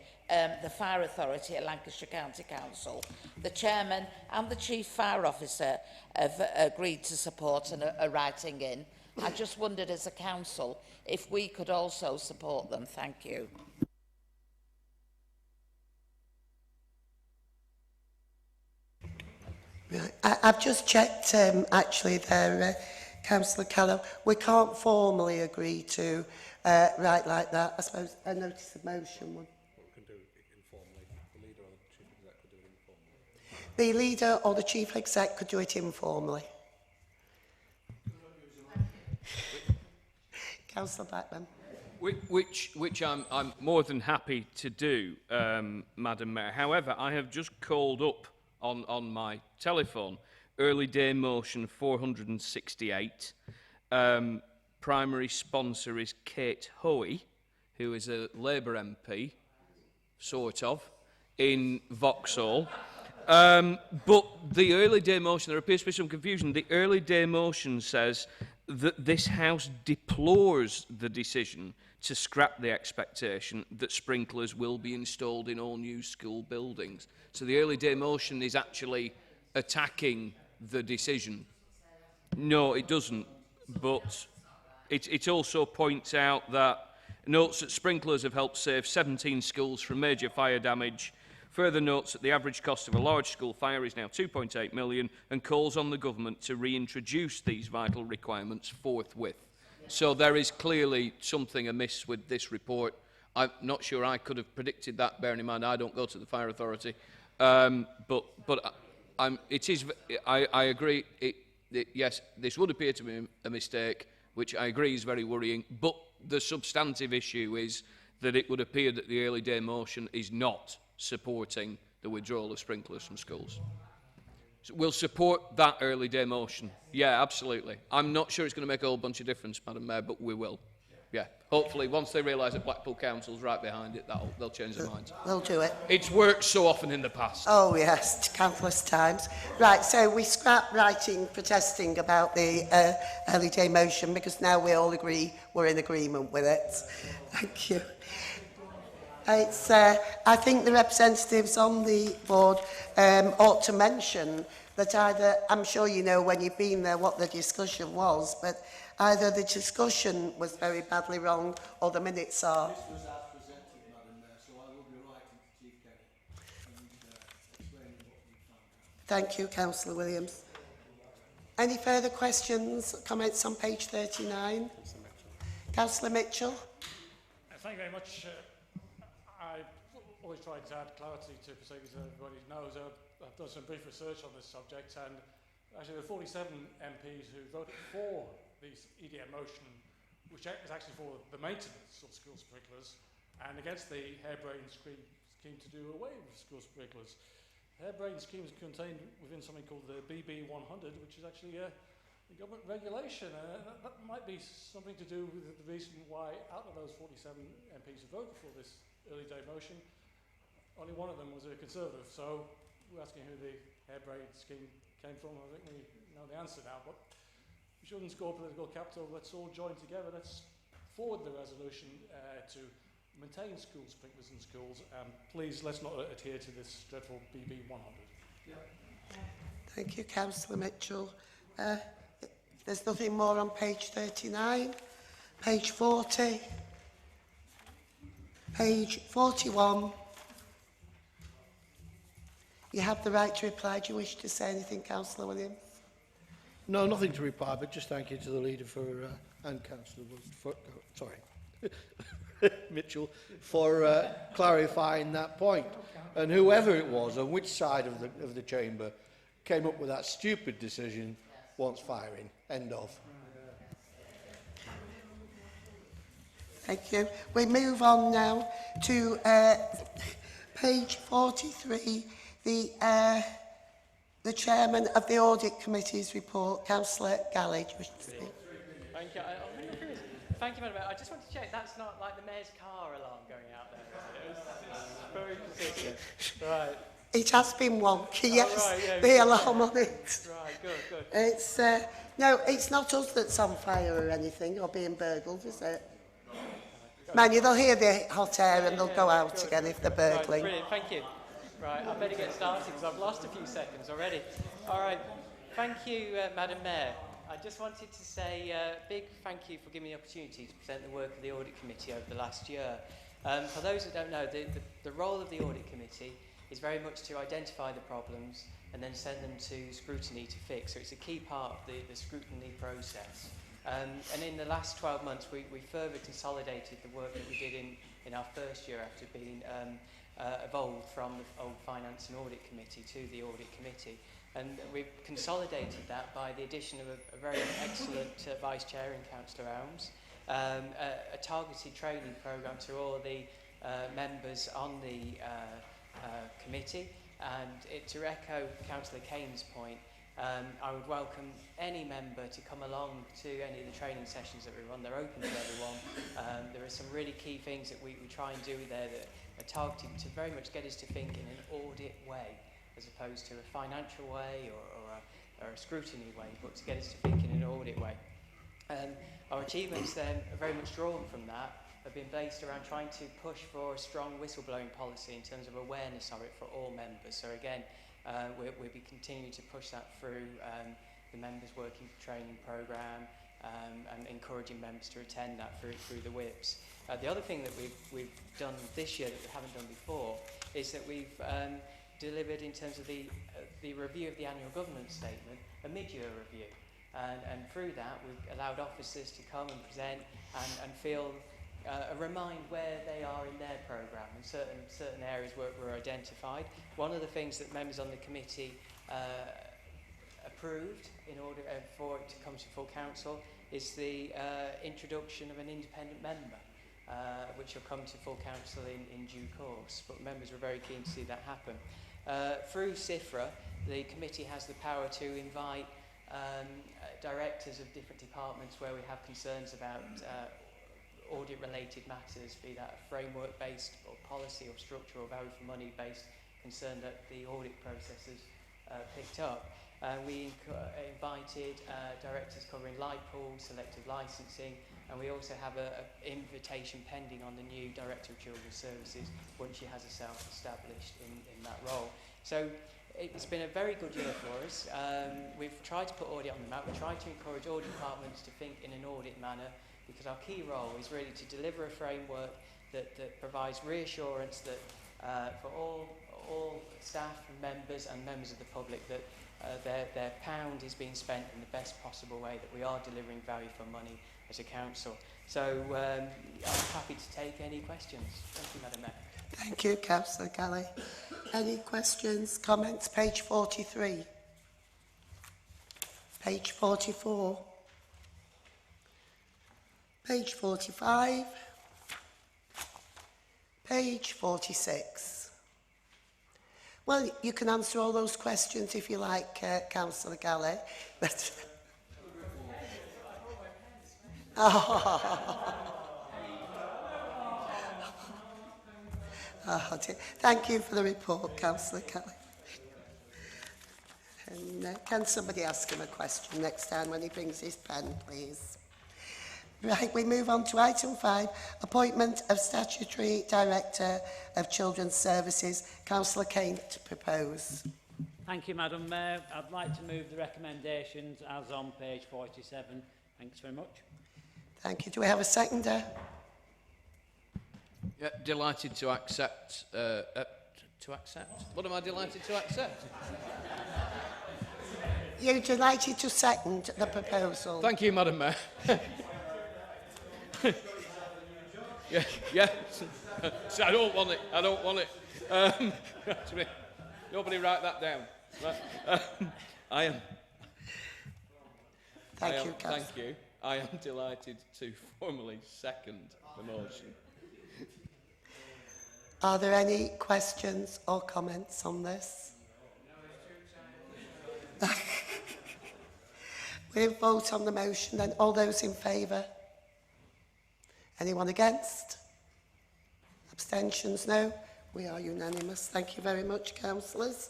[SPEAKER 5] the Fire Authority at Lancashire County Council. The Chairman and the Chief Fire Officer have agreed to support a writing in. I just wondered as a council if we could also support them. Thank you.
[SPEAKER 1] Right. I've just checked, actually, there, Councillor Callow. We can't formally agree to write like that. I suppose a notice of motion would.
[SPEAKER 17] We can do it informally.
[SPEAKER 1] The leader or the chief exec could do it informally. The leader or the chief exec could do it informally. Councillor Blackman.
[SPEAKER 3] Which I'm more than happy to do, Madam Mayor. However, I have just called up on my telephone early day motion 468. Primary sponsor is Kate Hoey, who is a Labour MP, sort of, in Vauxhall. But the early day motion, there appears to be some confusion. The early day motion says that this House deplores the decision to scrap the expectation that sprinklers will be installed in all new school buildings. So the early day motion is actually attacking the decision. No, it doesn't. But it also points out that notes that sprinklers have helped save 17 schools from major fire damage. Further notes that the average cost of a large school fire is now 2.8 million and calls on the government to reintroduce these vital requirements forthwith. So there is clearly something amiss with this report. I'm not sure I could have predicted that, bearing in mind I don't go to the Fire Authority. But I agree, yes, this would appear to be a mistake, which I agree is very worrying, but the substantive issue is that it would appear that the early day motion is not supporting the withdrawal of sprinklers from schools. So we'll support that early day motion. Yeah, absolutely. I'm not sure it's going to make a whole bunch of difference, Madam Mayor, but we will. Yeah, hopefully, once they realise that Blackpool Council's right behind it, they'll change their minds.
[SPEAKER 1] They'll do it.
[SPEAKER 3] It's worked so often in the past.
[SPEAKER 1] Oh, yes, countless times. Right, so we scrap writing protesting about the early day motion because now we all agree we're in agreement with it. Thank you. It's, I think the representatives on the board ought to mention that either, I'm sure you know when you've been there what the discussion was, but either the discussion was very badly wrong or the minutes are.
[SPEAKER 6] This was as presented, Madam Mayor, so I will be writing to Chief Kenny and explaining what we found out.
[SPEAKER 1] Thank you, Councillor Williams. Any further questions, comments on page 39? Councillor Mitchell.
[SPEAKER 18] Thank you very much. I always try to add clarity to proceedings, as everybody knows. I've done some brief research on this subject, and actually the 47 MPs who voted for this EDM motion, which is actually for the maintenance of school sprinklers, and against the harebrained scheme to do away with school sprinklers. Harebrained scheme is contained within something called the BB 100, which is actually a government regulation. That might be something to do with the reason why, out of those 47 MPs who voted for this early day motion, only one of them was a Conservative. So we're asking who the hair braid scheme came from. I think we know the answer now, but we shouldn't score political capital. Let's all join together. Let's forward the resolution to maintain school sprinklers in schools. Please, let's not adhere to this dreadful BB 100. Yeah.
[SPEAKER 1] Thank you, Councillor Mitchell. There's nothing more on page 39, page 40, page 41. You have the right to reply. Do you wish to say anything, Councillor Williams?
[SPEAKER 6] No, nothing to reply, but just thank you to the leader for and Councillor Mitchell for clarifying that point. And whoever it was, on which side of the chamber, came up with that stupid decision, wants firing. End of.
[SPEAKER 1] Thank you. We move on now to page 43, the chairman of the Audit Committee's report, Councillor Galley. Do you wish to speak?
[SPEAKER 8] Thank you. Thank you, Madam Mayor. I just want to check that's not like the Mayor's car alarm going out there. It's very consistent. Right.
[SPEAKER 1] It has been wonky, yes,
[SPEAKER 8] oh, right, yeah,
[SPEAKER 1] the alarm on it.
[SPEAKER 8] Right, good.
[SPEAKER 1] It's, no, it's not us that's on fire or anything, or being burgled, is it? Man, they'll hear the hot air and they'll go out
[SPEAKER 8] good.
[SPEAKER 1] again if they're burgling.
[SPEAKER 8] Right, brilliant, thank you. Right, I better get started because I've lost a few seconds already. All right, thank you, Madam Mayor. I just wanted to say a big thank you for giving me the opportunity to present the work of the Audit Committee over the last year. For those that don't know, the role of the Audit Committee is very much to identify the problems and then send them to scrutiny to fix. So it's a key part of the scrutiny process. And in the last 12 months, we further consolidated the work that we did in our first year after being evolved from the old Finance and Audit Committee to the Audit Committee. And we've consolidated that by the addition of a very excellent Vice Chair in Councillor Elms, a targeted training programme to all the members on the committee. And to echo Councillor Kane's point, I would welcome any member to come along to any of the training sessions that we run. They're open to everyone. There are some really key things that we try and do there that are targeted to very much get us to think in an audit way, as opposed to a financial way or a scrutiny way, but to get us to think in an audit way. Our achievements then are very much drawn from that, have been based around trying to push for a strong whistleblowing policy in terms of awareness of it for all members. So again, we'll be continuing to push that through the members working training programme and encouraging members to attend that through the whips. The other thing that we've done this year that we haven't done before is that we've delivered in terms of the review of the annual governance statement, a mid-year review. And through that, we've allowed officers to come and present and feel remind where they are in their programme, and certain areas were identified. One of the things that members on the committee approved in order for it to come to full council is the introduction of an independent member, which will come to full council in due course. But members were very keen to see that happen. Through CIFRA, the committee has the power to invite directors of different departments where we have concerns about audit-related matters, be that a framework-based or policy or structure or value for money-based concern that the audit process has picked up. We invited directors covering light pools, selective licensing, and we also have an invitation pending on the new Director of Children's Services once she has herself established in that role. So it's been a very good year for us. We've tried to put audit on the map. We've tried to encourage all departments to think in an audit manner, because our key role is really to deliver a framework that provides reassurance that for all staff and members of the public that their pound is being spent in the best possible way, that we are delivering value for money as a council. So I'm happy to take any questions. Thank you, Madam Mayor.
[SPEAKER 1] Thank you, Councillor Galley. Any questions, comments? Page 43. Page 44. Page 45. Page 46. Well, you can answer all those questions if you like, Councillor Galley. But oh dear. Thank you for the report, Councillor Galley. And, can somebody ask him a question next time when he brings his pen, please? Right, we move on to item 5, appointment of Statutory Director of Children's Services. Councillor Kane to propose.
[SPEAKER 15] Thank you, Madam Mayor. I'd like to move the recommendations as on page 47. Thanks very much.
[SPEAKER 1] Thank you. Do we have a seconder?
[SPEAKER 3] Yeah, delighted to accept. To accept? What am I delighted to accept?
[SPEAKER 1] You're delighted to second the proposal.
[SPEAKER 3] Thank you, Madam Mayor. yeah. So I don't want it. I don't want it. Nobody write that down. I am.
[SPEAKER 1] Thank you, Councillor.
[SPEAKER 3] Thank you. I am delighted to formally second the motion.
[SPEAKER 1] Are there any questions or comments on this? We'll vote on the motion then. All those in favour? Anyone against? Abstentions? No? We are unanimous. Thank you very much, councillors.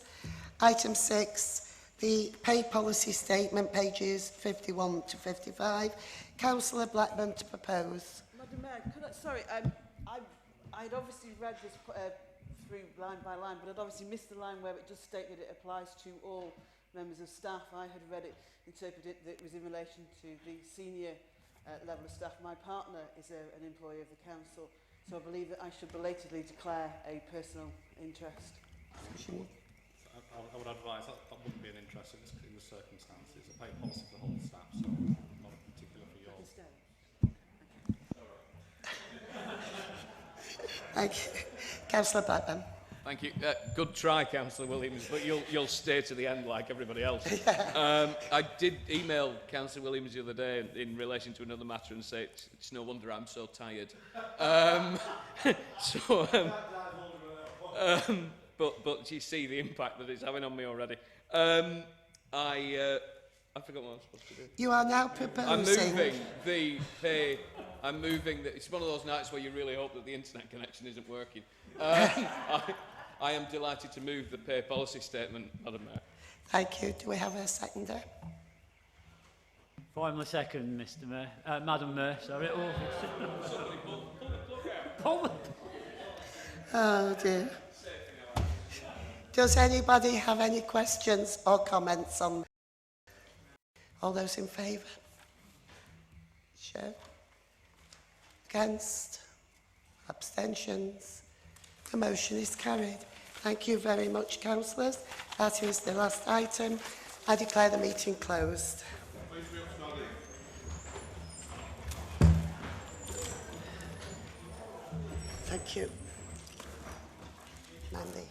[SPEAKER 1] Item 6, the pay policy statement, pages 51 to 55. Councillor Blackburn to propose.
[SPEAKER 13] Madam Mayor, I'd obviously read this through line by line, but I'd obviously missed the line where it just stated it applies to all members of staff. I had read it, interpreted that it was in relation to the senior level of staff. My partner is an employee of the council, so I believe that I should belatedly declare a personal interest.
[SPEAKER 17] I would advise that wouldn't be an interest in the circumstances. A pay policy for the whole staff, so not particular for yours.
[SPEAKER 1] Thank you. Councillor Blackburn.
[SPEAKER 3] Thank you. Good try, Councillor Williams, but you'll stay to the end like everybody else. I did email Councillor Williams the other day in relation to another matter and say it's no wonder I'm so tired. But you see the impact that it's having on me already. I forgot what I was supposed to do.
[SPEAKER 1] You are now proposing.
[SPEAKER 3] I'm moving the pay. I'm moving the. It's one of those nights where you really hope that the internet connection isn't working. I am delighted to move the pay policy statement, Madam Mayor.
[SPEAKER 1] Thank you. Do we have a seconder?
[SPEAKER 15] Formally second, Mr. Mayor. Madam Mayor, sorry.
[SPEAKER 1] Oh dear. Does anybody have any questions or comments on? All those in favour? Sure. Against? Abstentions? The motion is carried. Thank you very much, councillors. That is the last item. I declare the meeting closed. Thank you. Mandy.